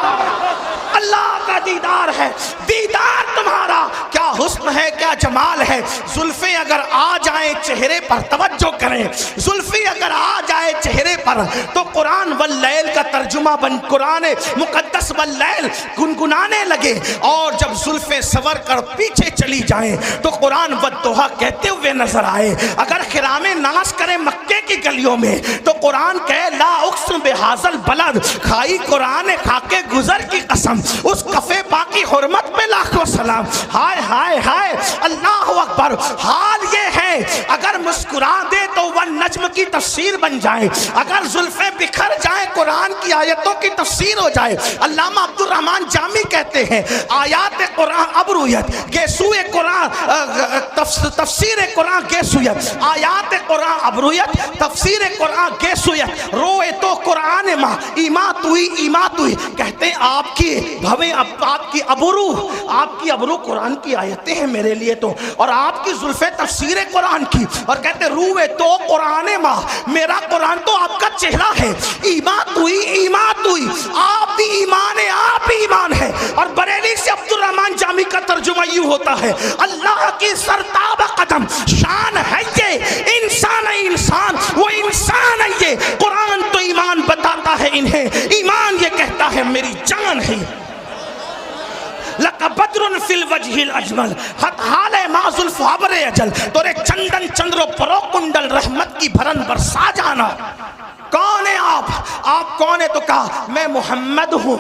اللہ کا دیدار ہے دیدار تمہارا۔ کیا حسن حسن ہے کیا جمال ہے. زلفیں اگر آ جائیں چہرے پر, توجہ کریں, زلفیں اگر آ جائے چہرے پر تو قرآن واللیل کا ترجمہ بن قرآن مقدس واللیل گنگنانے لگے, اور جب زلفیں سور کر پیچھے چلی جائیں تو قرآن والضحیٰ کہتے ہوئے نظر آئے. اگر خرام ناز کریں مکے کی گلیوں میں تو قرآن کہے لا اقسم بہذل بلد, کھائی قرآن کھا کے گزر کی قسم, اس کفے باقی حرمت پہ لاکھوں سلام. ہائے ہائے ہائے اللہ اکبر. حال یہ ہے اگر مسکرا دے تو والنجم کی تفسیر بن جائے, اگر زلفیں بکھر جائیں قرآن کی آیتوں کی تفسیر ہو جائے. علامہ عبد الرحمن جامی کہتے ہیں آیات قرآن ابرویت گیسوئے قرآن, تفسیر قرآن گیسویت, آیات قرآن ابرویت, تفسیر قرآن گیسویت, روئے تو قرآن ماں ایمات ہوئی ایمات ہوئی. کہتے ہیں آپ کی بھویں آپ کی ابرو قرآن کی آیتیں ہیں میرے لیے تو, اور آپ کی زلفیں تفسیر قرآن کی, اور کہتے روئے تو قرآن ماں, میرا قرآن تو آپ کا چہرہ ہے. ایمات ہوئی ایمات ہوئی, آپ بھی ایمان ہے, آپ بھی ایمان ہے. اور بریلی سے عبد الرحمن جامی کا ترجمہ یوں ہوتا ہے اللہ کی سرتاب قدم شان ہے یہ, انسان ہے انسان, وہ انسان ہے یہ. قرآن تو ایمان بتاتا ہے انہیں, ایمان یہ کہتا ہے میری جان ہے. لَقَ بَدْرٌ فِي الْوَجْهِ الْأَجْمَلِ حَالِ مَا زُلْفُ عَبْرِ اجل, تورے چندن چندرو پرو کنڈل رحمت کی بھرن برسا جانا. کون ہیں آپ کون ہیں؟ تو کہا میں محمد ہوں.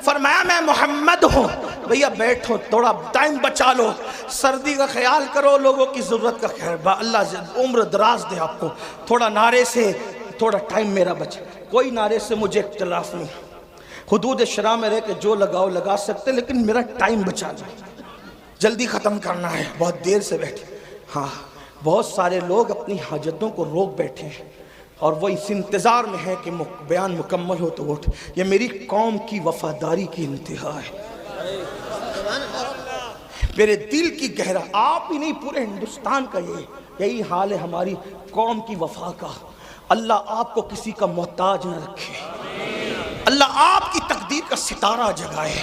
فرمایا میں محمد ہوں. بھیا بیٹھو, تھوڑا ٹائم بچا لو, سردی کا خیال کرو, لوگوں کی ضرورت کا خیر, اللہ عمر دراز دے آپ کو. تھوڑا نعرے سے تھوڑا ٹائم میرا بچے, کوئی نعرے سے مجھے اختلاف نہیں, حدود شرع میں رہ کے جو لگاؤ لگا سکتے, لیکن میرا ٹائم بچا جائے, جلدی ختم کرنا ہے, بہت دیر سے بیٹھے. ہاں بہت سارے لوگ اپنی حاجتوں کو روک بیٹھے ہیں اور وہ اس انتظار میں ہے کہ بیان مکمل ہو تو اٹھ. یہ میری قوم کی وفاداری کی انتہا ہے, میرے دل کی گہرا, آپ ہی نہیں پورے ہندوستان کا یہی حال ہے ہماری قوم کی وفا کا. اللہ آپ کو کسی کا محتاج نہ رکھے, اللہ آپ کی تقدیر کا ستارہ جگائے.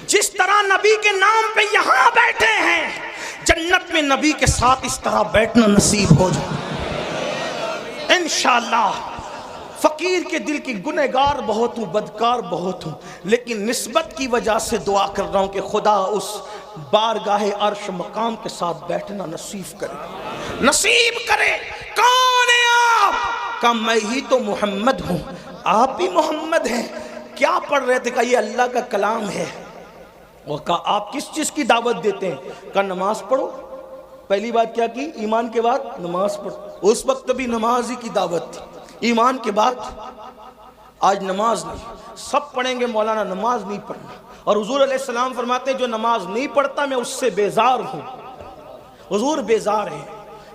جس طرح نبی کے نام پہ یہاں بیٹھے ہیں, جنت میں نبی کے ساتھ اس طرح بیٹھنا نصیب ہو جائے انشاءاللہ. فقیر کے دل کی گنہگار بہت ہوں, بدکار بہت ہوں, لیکن نسبت کی وجہ سے دعا کر رہا ہوں کہ خدا اس بارگاہ عرش مقام کے ساتھ بیٹھنا نصیب کرے, نصیب کرے. کون ہے آپ؟ کہا میں ہی تو محمد ہوں. آپ بھی محمد ہیں. کیا پڑھ رہے تھے؟ کہا یہ اللہ کا کلام ہے. وہ کہا آپ کس چیز کی دعوت دیتے ہیں؟ کہا نماز پڑھو. پہلی بات کیا کی؟ ایمان کے بعد نماز پڑھو. اس وقت بھی نماز ہی کی دعوت تھی, ایمان کے بعد. آج نماز نہیں, سب پڑھیں گے مولانا نماز نہیں پڑھنا, اور حضور علیہ السلام فرماتے ہیں جو نماز نہیں پڑھتا میں اس سے بیزار ہوں. حضور بیزار ہیں,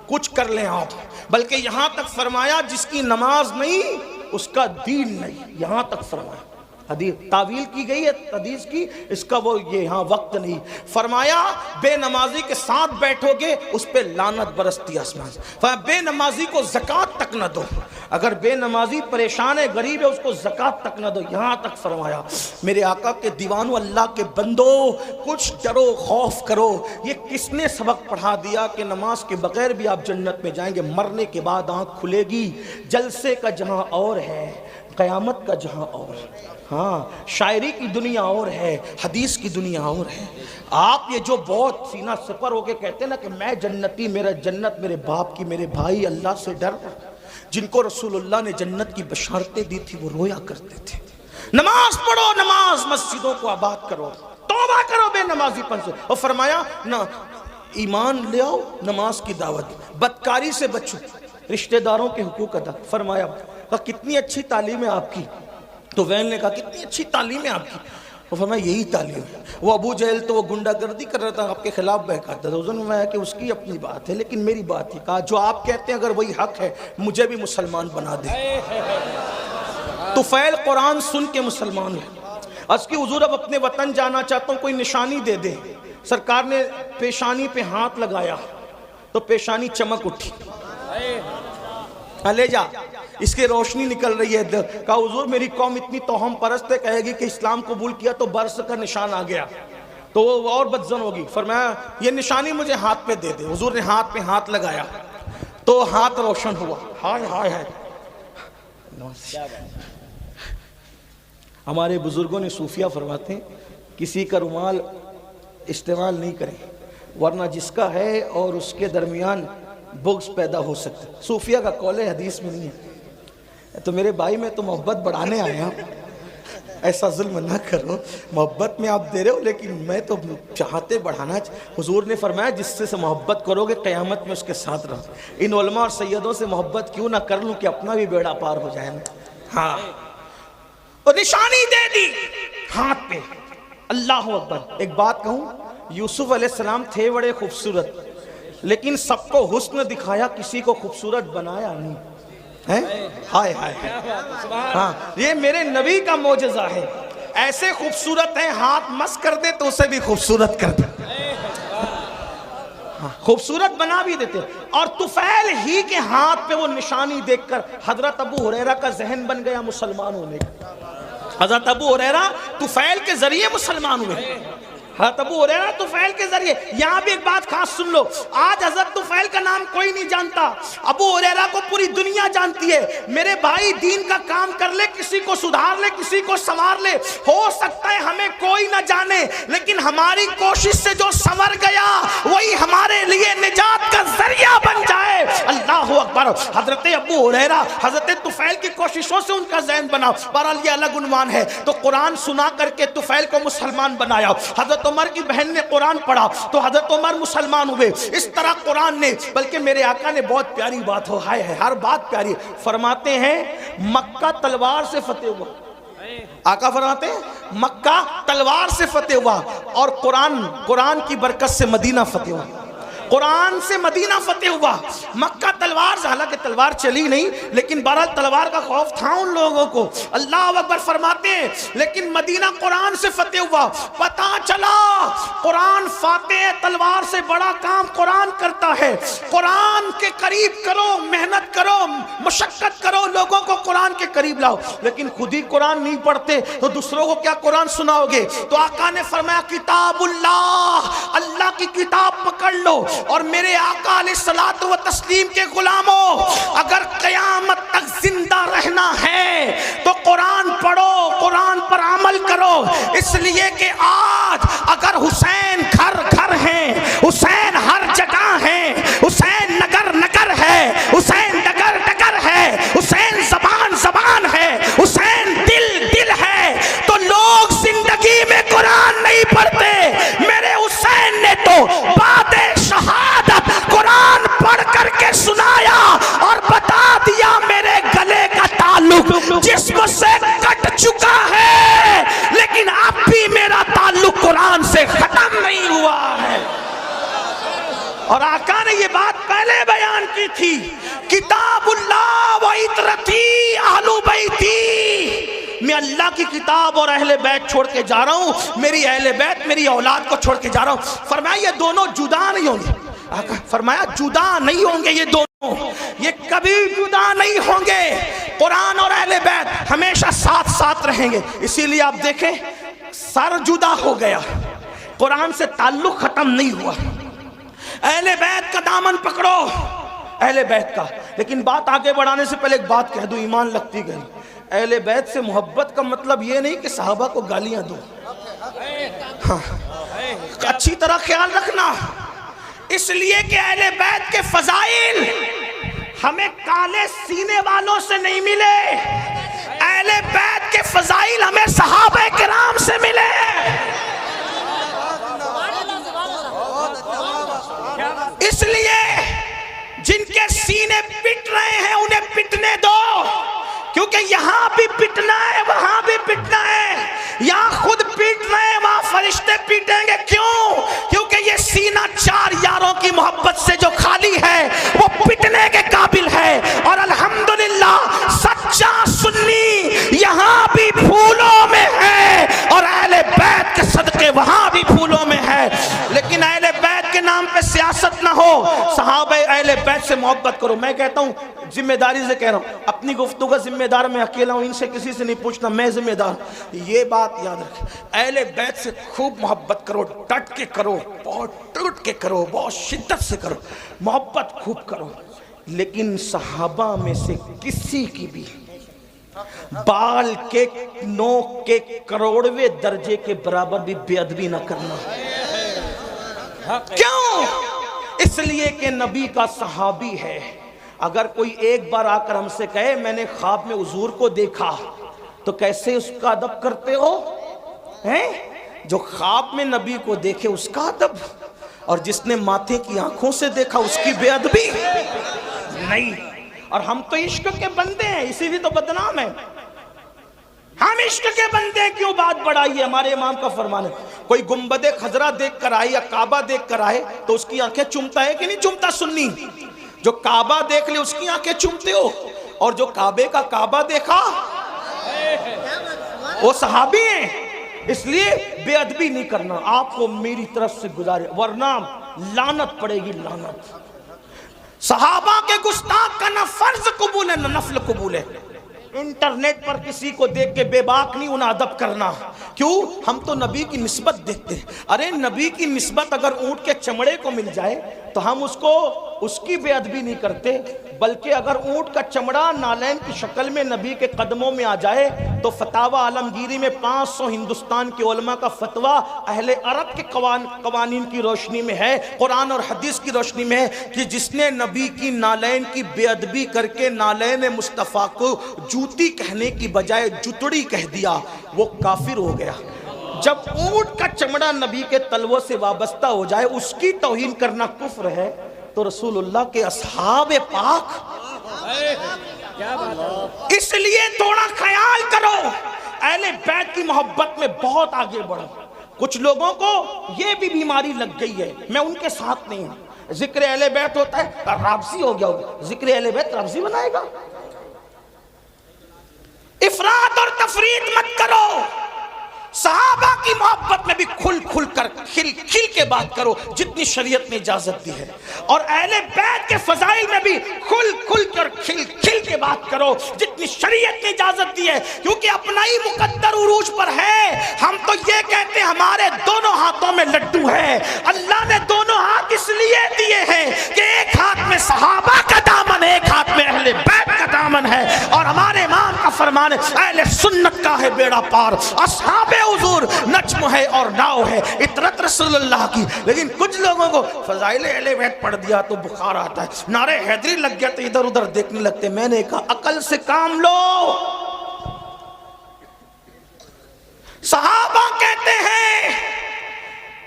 کچھ کر لیں آپ. بلکہ یہاں تک فرمایا جس کی نماز نہیں اس کا دین نہیں, یہاں تک فرمایا. حدیث تعویل کی گئی ہے حدیث کی, اس کا وہ یہ یہاں وقت نہیں. فرمایا بے نمازی کے ساتھ بیٹھو گے اس پہ لعنت برستی آسمان سے. فرمایا بے نمازی کو زکوٰۃ تک نہ دو, اگر بے نمازی پریشان ہے غریب ہے اس کو زکوٰۃ تک نہ دو. یہاں تک فرمایا. میرے آقا کے دیوانوں, اللہ کے بندو, کچھ ڈرو خوف کرو. یہ کس نے سبق پڑھا دیا کہ نماز کے بغیر بھی آپ جنت میں جائیں گے؟ مرنے کے بعد آنکھ کھلے گی, جلسے کا جہاں اور ہے, قیامت کا جہاں اور ہے. ہاں شاعری کی دنیا اور ہے, حدیث کی دنیا اور ہے. آپ یہ جو بہت سینہ سپر ہو کے کہتے ہیں نا کہ میں جنتی, میرا جنت میرے باپ کی, میرے بھائی اللہ سے ڈر, جن کو رسول اللہ نے جنت کی بشارتیں دی تھی وہ رویا کرتے تھے. نماز پڑھو, نماز, مسجدوں کو آباد کرو, توبہ کرو بے نمازی پن سے. اور فرمایا نہ ایمان لے آؤ, نماز کی دعوت, بدکاری سے بچو, رشتہ داروں کے حقوق ادا. فرمایا کتنی اچھی تعلیم ہے آپ کی. تو وین نے کہا کتنی اچھی تعلیم ہے آپ کی. وہ فرمایا یہی تعلیم ہے. وہ ابو جہل تو وہ گنڈا گردی کر رہا تھا, آپ کے خلاف بہکاتا تھا. حضور نے فرمایا کہ اس کی اپنی بات ہے, لیکن میری بات یہ کہا جو آپ کہتے ہیں اگر وہی حق ہے مجھے بھی مسلمان بنا دے. طفیل قرآن سن کے مسلمان ہے. اس کی حضور اب اپنے وطن جانا چاہتا ہوں, کوئی نشانی دے دے. سرکار نے پیشانی پہ ہاتھ لگایا تو پیشانی چمک اٹھی. لے جا, اس کی روشنی نکل رہی ہے. کہا حضور میری قوم اتنی توہم پرست ہے, کہے گی کہ اسلام قبول کیا تو برس کا نشان آ گیا. تو وہ اور بدزن ہوگی. فرمایا یہ نشانی مجھے ہاتھ پہ دے دے. حضور نے ہاتھ پہ ہاتھ لگایا تو ہاتھ روشن ہوا. ہائے ہائے ہائے. ہمارے بزرگوں نے صوفیہ فرماتے ہیں کسی کا رومال استعمال نہیں کریں ورنہ جس کا ہے اور اس کے درمیان بغض پیدا ہو سکتا ہے. صوفیہ کا قول حدیث میں نہیں ہے. تو میرے بھائی میں تو محبت بڑھانے آیا ہوں, ایسا ظلم نہ کرو. محبت میں آپ دے رہے ہو لیکن میں تو چاہتے بڑھانا. حضور نے فرمایا جس سے محبت کرو گے قیامت میں اس کے ساتھ رہو. ان علماء اور سیدوں سے محبت کیوں نہ کر لوں کہ اپنا بھی بیڑا پار ہو جائے نا. ہاں اور نشانی دے دی ہاتھ پہ. اللہ اکبر. ایک بات کہوں, یوسف علیہ السلام تھے بڑے خوبصورت لیکن سب کو حسن دکھایا, کسی کو خوبصورت بنایا نہیں. ہائے ہائے. ہاں یہ میرے نبی کا معجزہ ہے. ایسے خوبصورت ہیں ہاتھ مس کر دے تو اسے بھی خوبصورت کر دے, خوبصورت بنا بھی دیتے. اور طفیل ہی کے ہاتھ پہ وہ نشانی دیکھ کر حضرت ابو ہریرہ کا ذہن بن گیا مسلمان ہونے کا. حضرت ابو ہریرہ طفیل کے ذریعے مسلمان ہوئے. حضرت ابو ہریرہ طفیل کے ذریعے. یہاں بھی ایک بات خاص سن لو, آج حضرت طفیل کا نام کوئی نہیں جانتا, ابو ہریرہ کو پوری دنیا جانتی ہے. میرے بھائی دین کا کام کر لے, کسی کو سدھار لے, کسی کو سنوار لے. ہو سکتا ہے ہمیں کوئی نہ جانے لیکن ہماری کوشش سے جو سنور گیا وہی ہمارے لیے نجات کا ذریعہ بن جائے. اللہ اکبر. حضرت ابو ہریرہ حضرت طفیل کی کوششوں سے ان کا ذہن بنا. بہرحال یہ الگ عنوان ہے. تو قرآن سنا کر کے طفیل کو مسلمان بنایا. حضرت عمر کی بہن نے قرآن پڑھا تو حضرت عمر مسلمان ہوئے. اس طرح قرآن نے, بلکہ میرے آقا نے بہت پیاری بات ہو, ہائے ہے ہر بات پیاری. فرماتے ہیں مکہ تلوار سے فتح ہوا. آقا فرماتے ہیں مکہ تلوار سے فتح ہوا اور قرآن کی برکت سے مدینہ فتح ہوا. قرآن سے مدینہ فتح ہوا. مکہ تلوار سے, حالانکہ تلوار چلی نہیں لیکن بہرحال تلوار کا خوف تھا ان لوگوں کو. اللہ اکبر. فرماتے ہیں لیکن مدینہ قرآن سے فتح ہوا. پتہ چلا قرآن فاتح ہے, تلوار سے بڑا کام قرآن کرتا ہے. قرآن کے قریب کرو, محنت کرو, مشقت کرو, لوگوں کو قرآن کے قریب لاؤ. لیکن خود ہی قرآن نہیں پڑھتے تو دوسروں کو کیا قرآن سناؤ گے؟ تو آقا نے فرمایا کتاب اللہ, اللہ کی کتاب پکڑ لو. اور میرے آقا علیہ الصلوۃ والتسلیم کے غلاموں, اگر قیامت تک زندہ رہنا ہے تو قرآن پڑھو, قرآن پر عمل کرو. اس لیے کہ آج اگر حسین گھر گھر ہیں, حسین ہر جگہ ہیں, حسین نگر نگر ہے, حسین ڈگر ڈگر ہے, حسین زبان زبان ہے, حسین دل دل ہے, تو لوگ زندگی میں قرآن نہیں پڑھتے. میرے حسین نے تو بعد شہادت قرآن پڑھ کر کے سنایا اور بتا دیا میرے گلے کا تعلق جسم سے کٹ چکا ہے لیکن اب بھی میرا تعلق قرآن سے ختم نہیں ہوا ہے. اور آقا نے یہ بات پہلے بیان کی تھی, کتاب اللہ و عطرتی اہل بیتی. میں اللہ کی کتاب اور اہل بیت چھوڑ کے جا رہا ہوں, میری اہل بیت میری اولاد کو چھوڑ کے جا رہا ہوں. فرمایا یہ دونوں جدا نہیں ہوں گے. فرمایا جدا نہیں ہوں گے یہ دونوں, یہ کبھی جدا نہیں ہوں گے. قرآن اور اہل بیت ہمیشہ ساتھ ساتھ رہیں گے. اسی لیے آپ دیکھیں سر جدا ہو گیا, قرآن سے تعلق ختم نہیں ہوا. اہل بیت کا دامن پکڑو, اہل بیت کا. لیکن بات آگے بڑھانے سے پہلے ایک بات کہہ دوں, ایمان لگتی گئی. اہل بیت سے محبت کا مطلب یہ نہیں کہ صحابہ کو گالیاں دو. ہاں اچھی طرح خیال رکھنا, اس لیے کہ اہل بیت کے فضائل ہمیں کالے سینے والوں سے نہیں ملے. اہل بیت کے فضائل ہمیں صحابہ کرام سے ملے. اس لیے جن کے سینے پٹ رہے ہیں انہیں پٹنے دو, کیونکہ یہاں بھی پٹنا ہے وہاں بھی پٹنا ہے. یہاں خود پیٹ رہے ہیں وہاں فرشتے پیٹیں گے. کیوں؟ کیونکہ یہ سینہ چار یاروں کی محبت سے جو خالی ہے وہ پٹنے کے قابل ہے. اور الحمدللہ سچا سنی یہاں بھی پھولوں میں ہے اور اہل بیت کے صدقے وہاں بھی پھولوں میں ہے. لیکن اہل بیت کے نام پہ سیاست نہ ہو، صحابہ اہل بیت سے محبت کرو۔ میں کہتا ہوں، ذمہ داری سے کہہ رہا ہوں، اپنی گفتگو کا ذمہ دار میں اکیلا ہوں، ان سے کسی سے نہیں پوچھنا، میں ذمہ دار ہوں۔ یہ بات یاد رکھیں، اہل بیت سے خوب محبت کرو، ڈٹ کے کرو، بہت ٹوٹ کے کرو، بہت شدت سے کرو، محبت خوب کرو، لیکن صحابہ میں سے کسی کی بھی بال کے نوک کے کروڑویں درجے کے برابر بھی بے ادبی نہ کرنا۔ کیوں؟ اس لیے کہ نبی کا صحابی ہے۔ اگر کوئی ایک بار آ کر ہم سے کہے میں نے خواب میں حضور کو دیکھا، تو کیسے اس کا ادب کرتے ہو؟ جو خواب میں نبی کو دیکھے اس کا ادب، اور جس نے ماتھے کی آنکھوں سے دیکھا اس کی بے ادبی نہیں۔ اور ہم تو عشق کے بندے ہیں، اسی لیے تو بدنام ہیں۔ ہم عشق کے بندے ہیں، کیوں بات بڑھائی ہے؟ ہمارے امام کا فرمان ہے، کوئی گنبد خضرا دیکھ کر آئے یا کعبہ دیکھ کر آئے تو اس کی آنکھیں چومتا ہے کہ نہیں چومتا؟ سنی جو کعبہ دیکھ لے اس کی آنکھیں چومتے ہو، اور جو کعبے کا کعبہ دیکھا وہ صحابی ہیں۔ اس لیے بے ادبی نہیں کرنا، آپ کو میری طرف سے گزارے، ورنہ لعنت پڑے گی، لعنت۔ صحابہ کے گستاخ کا نہ فرض قبول ہے نہ نفل قبول ہے۔ انٹرنیٹ پر کسی کو دیکھ کے بے باک نہیں انہیں ادب کرنا، کیوں؟ ہم تو نبی کی نسبت دیکھتے ہیں۔ ارے نبی کی نسبت اگر اونٹ کے چمڑے کو مل جائے تو ہم اس کی بے ادبی نہیں کرتے، بلکہ اگر اونٹ کا چمڑا نالین کی شکل میں نبی کے قدموں میں آ جائے تو فتاوی عالمگیری میں 500 ہندوستان کے علماء کا فتویٰ اہل عرب کے قوانین کی روشنی میں ہے، قرآن اور حدیث کی روشنی میں ہے، کہ جس نے نبی کی نالین کی بے ادبی کر کے نالین مصطفیٰ کو جوتی کہنے کی بجائے جتڑی کہہ دیا، وہ کافر ہو گیا۔ جب اونٹ کا چمڑا نبی کے تلووں سے وابستہ ہو جائے اس کی توہین کرنا کفر ہے، تو رسول اللہ کے اصحاب پاک، اس لیے تھوڑا خیال کرو، اہل بیت کی محبت میں بہت آگے بڑھو۔ کچھ لوگوں کو یہ بھی بیماری لگ گئی ہے، میں ان کے ساتھ نہیں ہوں، ذکر اہل بیت ہوتا ہے رابضی ہو گیا ہوگا، ذکر اہل بیت رابضی بنائے گا؟ افراط اور تفریط مت کرو، صحابہ کی محبت میں بھی کھل کھل کر کھل کھل کے بات کرو جتنی شریعت نے اجازت دی ہے، اور اہل بیت کے فضائل میں بھی کھل کھل کر کھل کھل کے بات کرو جتنی شریعت نے اجازت دی ہے، کیونکہ اپنا ہی مقدر عروج پر ہے۔ ہم تو یہ کہتے ہیں ہمارے دونوں ہاتھوں میں لڈو ہے، اللہ نے دونوں ہاتھ اس لیے دیے ہیں کہ ایک ہاتھ میں صحابہ کا دامن ہے، ایک ہاتھ میں اہل بیت کا دامن ہے، اور ہمارے امام کا فرمان ہے اہل سنت کا ہے بیڑا پار، اصحاب حضور نجم ہے اور ناؤ ہے، اطرت رسول اللہ کی۔ لیکن کچھ لوگوں کو فضائل اہل بیت پڑھ دیا تو بخار آتا ہے، نعرہ حیدری لگ گیا تو ادھر ادھر دیکھنے لگتے۔ میں نے کہا عقل سے کام لو۔ صحابہ کہتے ہیں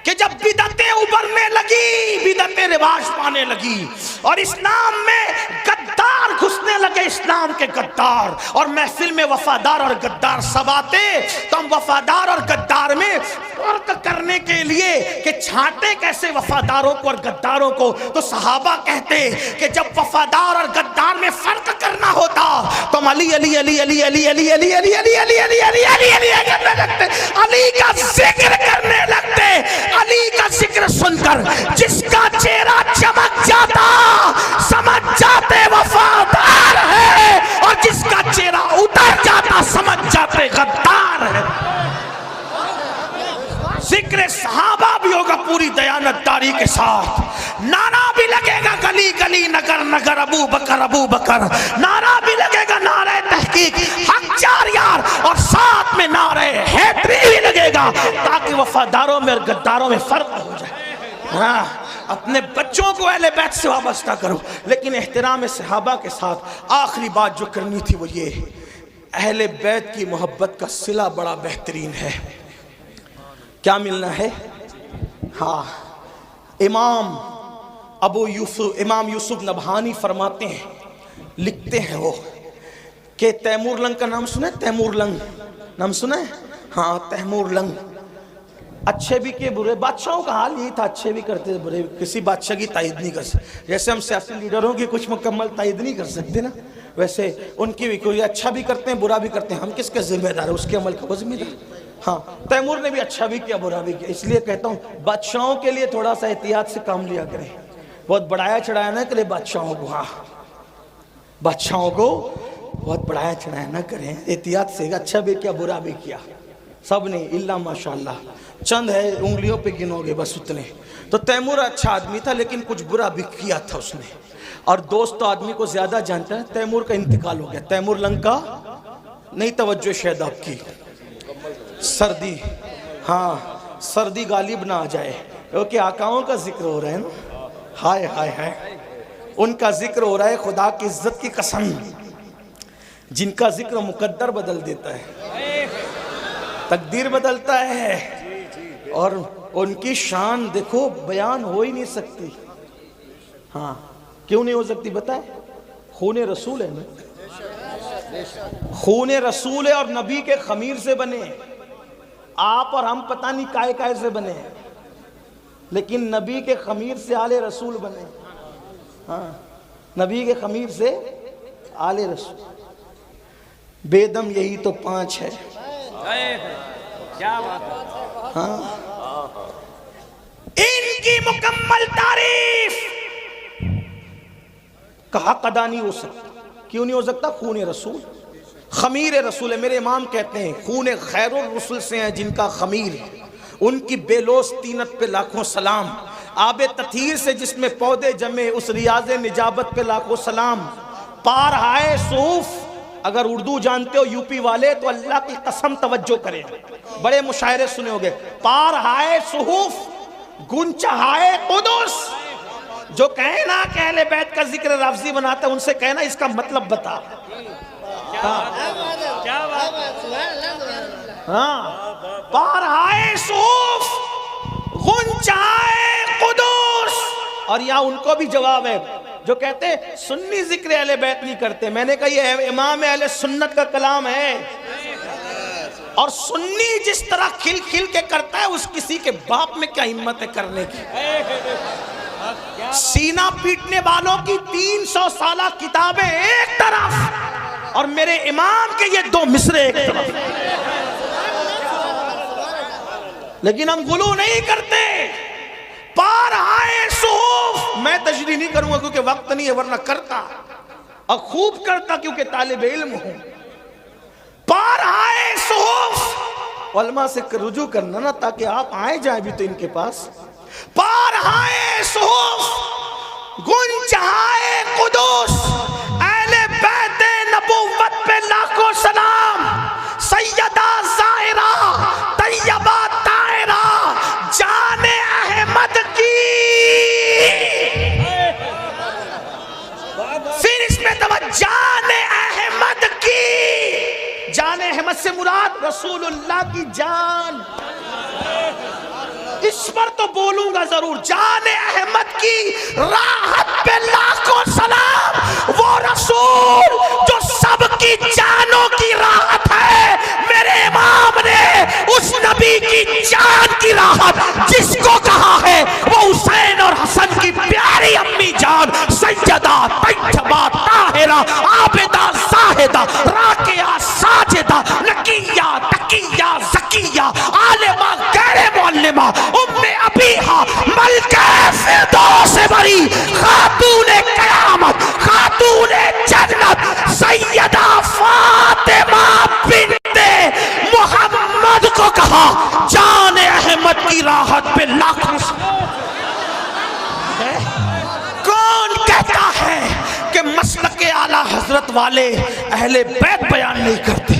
کہ جب بدعتیں ابھرنے لگی، بدعتیں رواج پانے لگی اور اسلام میں غدار گھسنے لگے، اسلام کے غدار، اور محفل میں وفادار اور غدار سب آتے، تو ہم وفادار اور غدار میں فرق کرنے کے لیے کہ چھانٹے کیسے وفاداروں کو اور غداروں کو، تو صحابہ کہتے کہ جب وفادار اور غدار میں فرق کرنا ہوتا تو ہم علی علی علی علی علی علی علی علی علی علی علی علی علی علی کرنے لگتے، علی کا ذکر کرنے لگتے۔ علی کا ذکر سن کر جس کا چہرہ چمک جاتا سمجھ جاتے وفادار ہے، اور جس کا چہرہ اتر جاتا سمجھ جاتے غدار ہے۔ ذکر صحابہ بھی ہوگا پوری دیانتداری کے ساتھ، نعرہ بھی لگے گا گلی گلی نگر نگر ابو بکر، نعرہ بھی لگے گا نعرہ تحقیق حق چار یار، اور ساتھ میں نعرہ حیدری بھی لگے گا، تاکہ وفاداروں میں اور غداروں میں فرق ہو جائے۔ ہاں، اپنے بچوں کو اہل بیت سے وابستہ کرو، لیکن احترام صحابہ کے ساتھ۔ آخری بات جو کرنی تھی وہ یہ، اہل بیت کی محبت کا صلہ بڑا بہترین ہے۔ کیا ملنا ہے؟ ہاں، امام یوسف نبہانی فرماتے ہیں، لکھتے ہیں وہ کہ تیمور لنگ کا نام سنا ہے؟ تیمور لنگ نام سنا ہے؟ ہاں، تیمور لنگ اچھے بھی کے برے، بادشاہوں کا حال یہی تھا، اچھے بھی کرتے برے، کسی بادشاہ کی تائید نہیں کر سکتے، جیسے ہم سیاسی لیڈروں کی کچھ مکمل تائید نہیں کر سکتے نا، ویسے ان کی بھی کوئی اچھا بھی کرتے ہیں برا بھی کرتے ہیں، ہم کس کے ذمہ دار ہیں؟ اس کے عمل کا وہ ذمہ دار۔ ہاں، تیمور نے بھی اچھا بھی کیا برا بھی کیا، اس لیے کہتا ہوں بادشاہوں کے لیے تھوڑا سا احتیاط سے کام لیا کریں۔ بہت بڑھایا چڑھایا نہ کرے بادشاہوں کو، ہاں بادشاہوں کو بہت بڑھایا چڑھایا نہ کریں، احتیاط سے، اچھا بھی کیا برا بھی کیا، سب نے الا ماشاءاللہ، چند ہے انگلیوں پہ گنو گے بس اتنے۔ تو تیمور اچھا آدمی تھا لیکن کچھ برا بھی کیا تھا اس نے، اور دوست تو آدمی کو زیادہ جانتا ہے۔ تیمور کا انتقال ہو گیا، تیمور لنکا نہیں، توجہ شاید آپ کی، سردی، ہاں سردی غالب نہ آ جائے، کیونکہ آقاؤں کا ذکر ہو رہا ہے نا، ہائے ہائے ہائے، ان کا ذکر ہو رہا ہے، خدا کی عزت کی قسم، جن کا ذکر مقدر بدل دیتا ہے، تقدیر بدلتا ہے، اور ان کی شان دیکھو بیان ہو ہی نہیں سکتی۔ ہاں کیوں نہیں ہو سکتی بتائے؟ خون رسول ہے نا، خون رسول ہے، اور نبی کے خمیر سے بنے، آپ اور ہم پتہ نہیں کائے کائے سے بنے، لیکن نبی کے خمیر سے آل رسول بنے، ہاں نبی کے خمیر سے آل رسول، بے دم یہی تو 5 ہے، ہاں ان کی مکمل تعریف کا حق ادا نہیں ہو سکتا۔ کیوں نہیں ہو سکتا؟ خون رسول، خمیر رسول ہے۔ میرے امام کہتے ہیں خون خیر الرسل سے ہیں جن کا خمیر، ان کی بے لوث طینت پہ لاکھوں سلام، آب تطہیر سے جس میں پودے جمے اس ریاض نجابت پہ لاکھوں سلام، پار ہائے صحف، اگر اردو جانتے ہو یو پی والے تو اللہ کی قسم توجہ کریں، بڑے مشاعرے سنے ہوگے، پار ہائے صحف گنچہائے قدس، جو کہیں نا کہ اہل بیت کا ذکر لفظی بناتا ہے ان سے کہنا اس کا مطلب بتا، ہاں پار ہائے صحف غنچہائے قدس، اور یہاں ان کو بھی جواب ہے جو کہتے ہیں سنی ذکر اہل بیت نہیں کرتے۔ میں نے کہا یہ امام اہل سنت کا کلام ہے، اور سنی جس طرح کھل کھل کے کرتا ہے اس کسی کے باپ میں کیا ہمت ہے کرنے کی؟ سینہ پیٹنے والوں کی 300 سالہ کتابیں ایک طرف، اور میرے امام کے یہ 2 مصرے ایک طرف، لیکن ہم غلو نہیں کرتے۔ پار آئے صحف، میں تشریح نہیں کروں گا کیونکہ وقت نہیں ہے، ورنہ کرتا اور خوب کرتا کیونکہ طالب علم ہوں۔ پار آئے صحف، علماء سے رجوع کرنا نا تاکہ آپ آئے جائیں بھی تو ان کے پاس۔ پار آئے صحف گنچہائے قدس، اہل بیت نبوت پہ لاکھوں سلام، سیدہ زائرہ طیبہ طاہرہ جان احمد کی، پھر اس میں جان احمد کی، جان احمد سے مراد رسول اللہ کی جان، اس پر تو بولوں گا ضرور، جان احمد کی راحت پہ لاکھوں سلام، وہ رسول جو سب کی جانوں کی راحت ہے، میرے امام نے اس نبی کی جان کی راحت جس کو کہا ہے وہ حسین اور حسن کی پیاری امی جان سیدہ طیبہ طاہرہ عابدہ زاہدہ راکعہ ساجدہ نقیہ تقیہ زکیہ عالمہ غیر معلمہ ام ابیہا ملکہ فردوس بری خاتون قیامت خاتون جنت سیدہ فاطمہ بنت محمد کو کہا جان احمد کی راحت پہ لاکھوں کون کہتا ہے کہ مسلک اعلیٰ حضرت والے اہل بیت بیان نہیں کرتے؟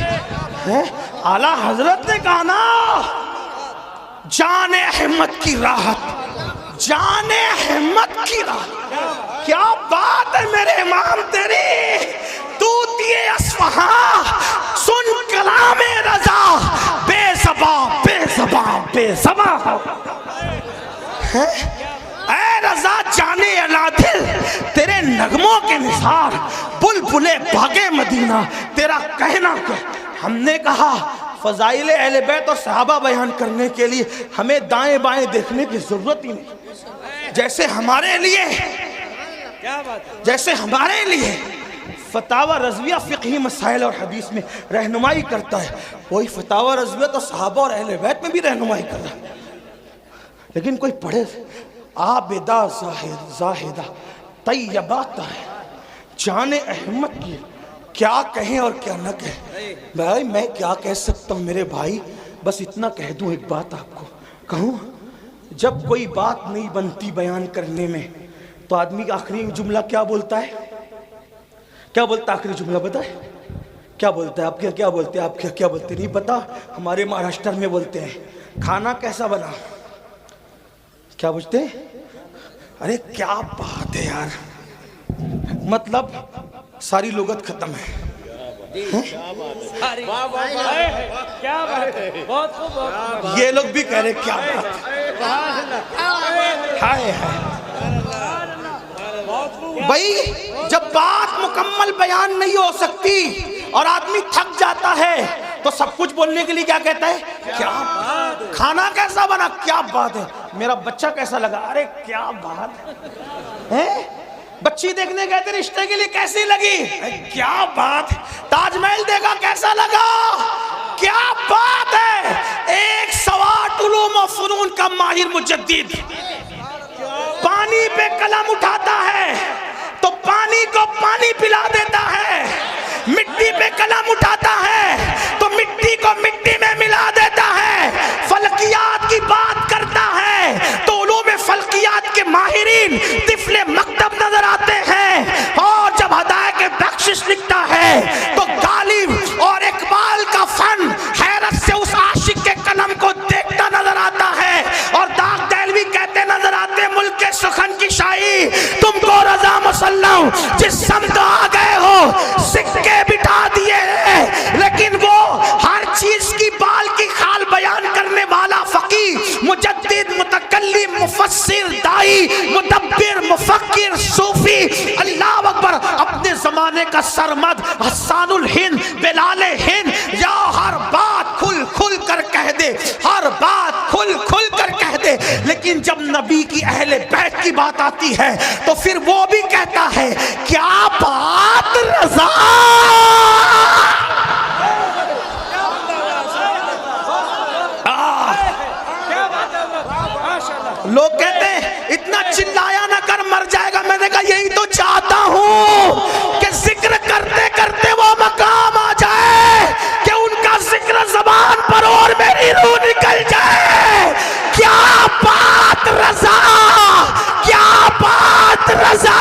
اعلیٰ حضرت نے کہا نا جان احمد کی راحت، جان احمد کی راحت، کیا بات ہے میرے امام تیری، طوطی اصفہاں سن کلام رضا، بے زباں بے زباں بے زباں، اے رضا جانے اعلیٰ دل تیرے نغموں کے نثار، بلبل باغ مدینہ تیرا کہنا کہ ہم نے کہا فضائل اہل بیت اور صحابہ بیان کرنے کے لیے ہمیں دائیں بائیں دیکھنے کی ضرورت ہی نہیں، جیسے ہمارے لیے فتاوی رضویہ فقہی مسائل اور حدیث میں رہنمائی کرتا ہے، وہی فتاوی رضویہ تو صحابہ اور اہل بیت میں بھی رہنمائی کر رہا ہے۔ لیکن کوئی پڑھے عابدہ زاہدہ طیبہ طاہرہ، جان احمد کی کیا کہیں اور کیا نہ کہیں۔ بھائی میں کیا کہہ سکتا ہوں میرے بھائی، بس اتنا کہہ دوں، ایک بات آپ کو کہوں، جب کوئی بات نہیں بنتی بیان کرنے میں تو آدمی کا آخری جملہ کیا بولتا ہے؟ کیا بولتا ہے آخری جملہ؟ بتائے کیا بولتا ہے؟ آپ کیا بولتے ہیں؟ آپ کیا بولتے نہیں پتا؟ ہمارے مہاراشٹر میں بولتے ہیں کھانا کیسا بنا، کیا بولتے ہیں؟ ارے کیا بات ہے یار، مطلب ساری لغت ختم ہے۔ یہ لوگ بھی کہہ رہے کیا بات ہے۔ بھائی جب بات مکمل بیان نہیں ہو سکتی اور آدمی تھک جاتا ہے تو سب کچھ بولنے کے لیے کیا کہتا ہے؟ کیا کھانا کیسا بنا، کیا بات ہے، میرا بچہ کیسا لگا، ارے کیا بات ہے، بچی دیکھنے گئے تھے رشتے کے لیے کیسی لگی، کیا بات، تاج محل دیکھا کیسا لگا، کیا بات ہے۔ ایک سوات علوم و فنون کا ماہر مجدد پانی پہ قلم اٹھاتا ہے تو پانی کو پانی پلا دیتا ہے، مٹی پہ قلم اٹھاتا ہے تو مٹی کو مٹی میں ملا دیتا ہے، فلکیات کی بات کرتا ہے تو علوم فلکیات کے ماہرین طفل مکتب نظر آتے ہیں، اور جب ہدایت بخشش لکھتا ہے تو غالب اور اقبال کا فن حیرت سے اس عاشق کے قلم کو دیکھتا نظر آتا ہے، اور داغ دہلوی کہتے نظر آتے ملک کے سخن کی شاہی تم کو رضا مسلم، جس سمت آ گئے ہو سکے بٹھا دیے ہیں، لیکن وہ ہر چیز کی بال کی خال بیان کرنے والا فقیہ، مجدد، متکلم، مفسر، دائی، مدبر، مفکر، صوفی، اللہ اکبر، اپنے زمانے کا سرمد حسان الہند، بلال ہند، یا ہر بات کھل کھل کر کہہ دے، ہر بات کھل کھل کر کہہ دے، لیکن جب نبی کی اہل بیت کی بات آتی ہے تو پھر وہ بھی کہتا ہے کیا بات رضا۔ لوگ کہتے ہیں اتنا چلایا نہ کر مر جائے گا، میں نے کہا یہی تو چاہتا ہوں کہ ذکر کرتے کرتے وہ مقام آ جائے کہ ان کا ذکر زبان پر اور میری روح نکل جائے۔ کیا بات رضا، کیا بات رضا،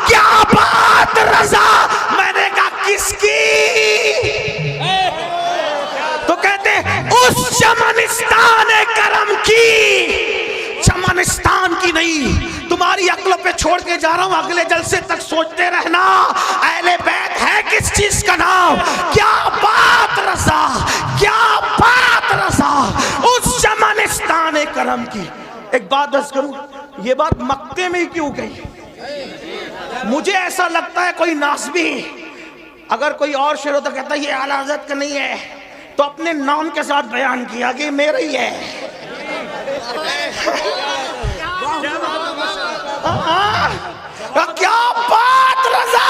کیا بات رضا، میں نے کہا کس کی؟ تو کہتے اس چمنستان کرم کی، چمنستان کی نہیں، تمہاری عقل پہ چھوڑ کے جا رہا ہوں، اگلے جلسے تک سوچتے رہنا اہل بیت ہے کس چیز کا نام۔ کیا بات رضا، کیا بات رضا، اس چمنستان کرم کی۔ ایک بات عرض کروں، یہ بات مکے میں ہی کیوں گئی؟ مجھے ایسا لگتا ہے کوئی ناسبی اگر کوئی اور شعر ہوتا کہتا یہ اعلیٰ حضرت کا نہیں ہے تو اپنے نام کے ساتھ بیان کیا کہ میرا ہی ہے۔ کیا بات رضا،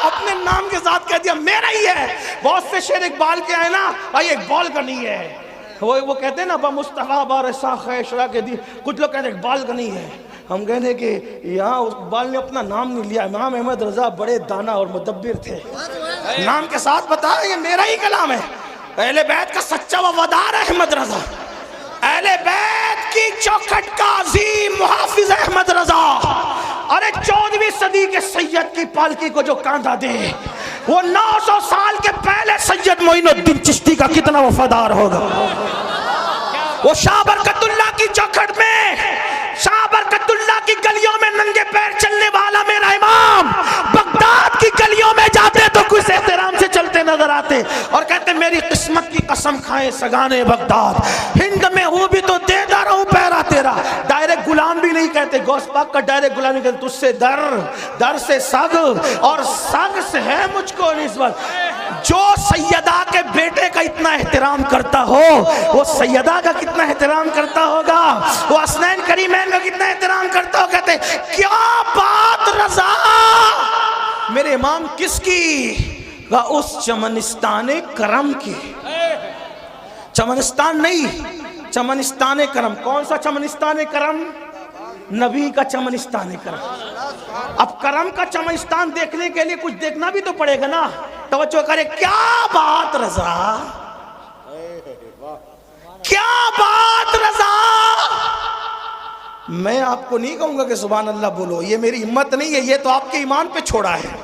اپنے نام کے ساتھ کہہ دیا میرا ہی ہے۔ بہت سے شعر اقبال کے آئے نا، بھائی اقبال کا نہیں ہے، وہ کہتے ہیں نا بمصطفیٰ بارسا خیشرا کے دی، کچھ لوگ کہتے ہیں اقبال کا نہیں ہے۔ ہم کہتے ہیں کہ یہاں اقبال نے اپنا نام نہیں لیا، امام احمد رضا بڑے دانا اور مدبر تھے، نام کے ساتھ بتایا یہ میرا ہی کلام ہے۔ اہل بیت کا سچا وفادار احمد رضا، اہل بیت کی چوکھٹ کا عظیم محافظ احمد رضا، ارے 14ویں صدی کے سید کی پالکی کو جو کاندھا دے، وہ 900 سال کے پہلے سید معین الدین چشتی کا کتنا وفادار ہوگا۔ وہ شاہ برکت اللہ کی چوکھٹ میں، شاہ برکت اللہ کی گلیوں میں ننگے پیر چلنے والا میرا امام، بغداد کی گلیوں میں جاتے تو کچھ احترام سے چلتے نظر آتے اور کہتے میری قسمت کی قسم کھائیں سگانے بغداد، ہند میں ہوں بھی تو دے دا رہوں پیرا تیرا۔ ڈائریکٹ غلام بھی نہیں کہتے، غوث پاک کا ڈائریکٹ غلام نہیں کہتے، تجھ سے در سے سگ اور سگ سے ہے مجھ کو نسبت۔ جو سیدہ کے بیٹے کا اتنا احترام کرتا ہو وہ سیدہ کا کتنا احترام کرتا ہوگا، وہ حسنین کریمین کا کتنا احترام کرتا ہو۔ کہتے کیا بات رضا، میرے امام کس کی؟ اس چمنستان کرم کی۔ چمنستان نہیں، چمنستان کرم۔ کون سا چمنستان کرم؟ نبی کا چمنستان کرم. اب کرم کا چمنستان دیکھنے کے لیے کچھ دیکھنا بھی تو پڑے گا نا. توجہ کرے, کیا بات رضا, کیا بات رضا. میں آپ کو نہیں کہوں گا کہ سبحان اللہ بولو, یہ میری ہمت نہیں ہے, یہ تو آپ کے ایمان پہ چھوڑا ہے.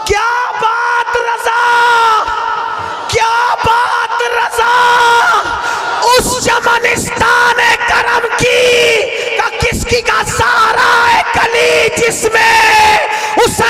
کیا بات رضا, کیا بات رضا. اس چمنستان کرم کی کا کس کی کا سارا ہے کلی, جس میں اس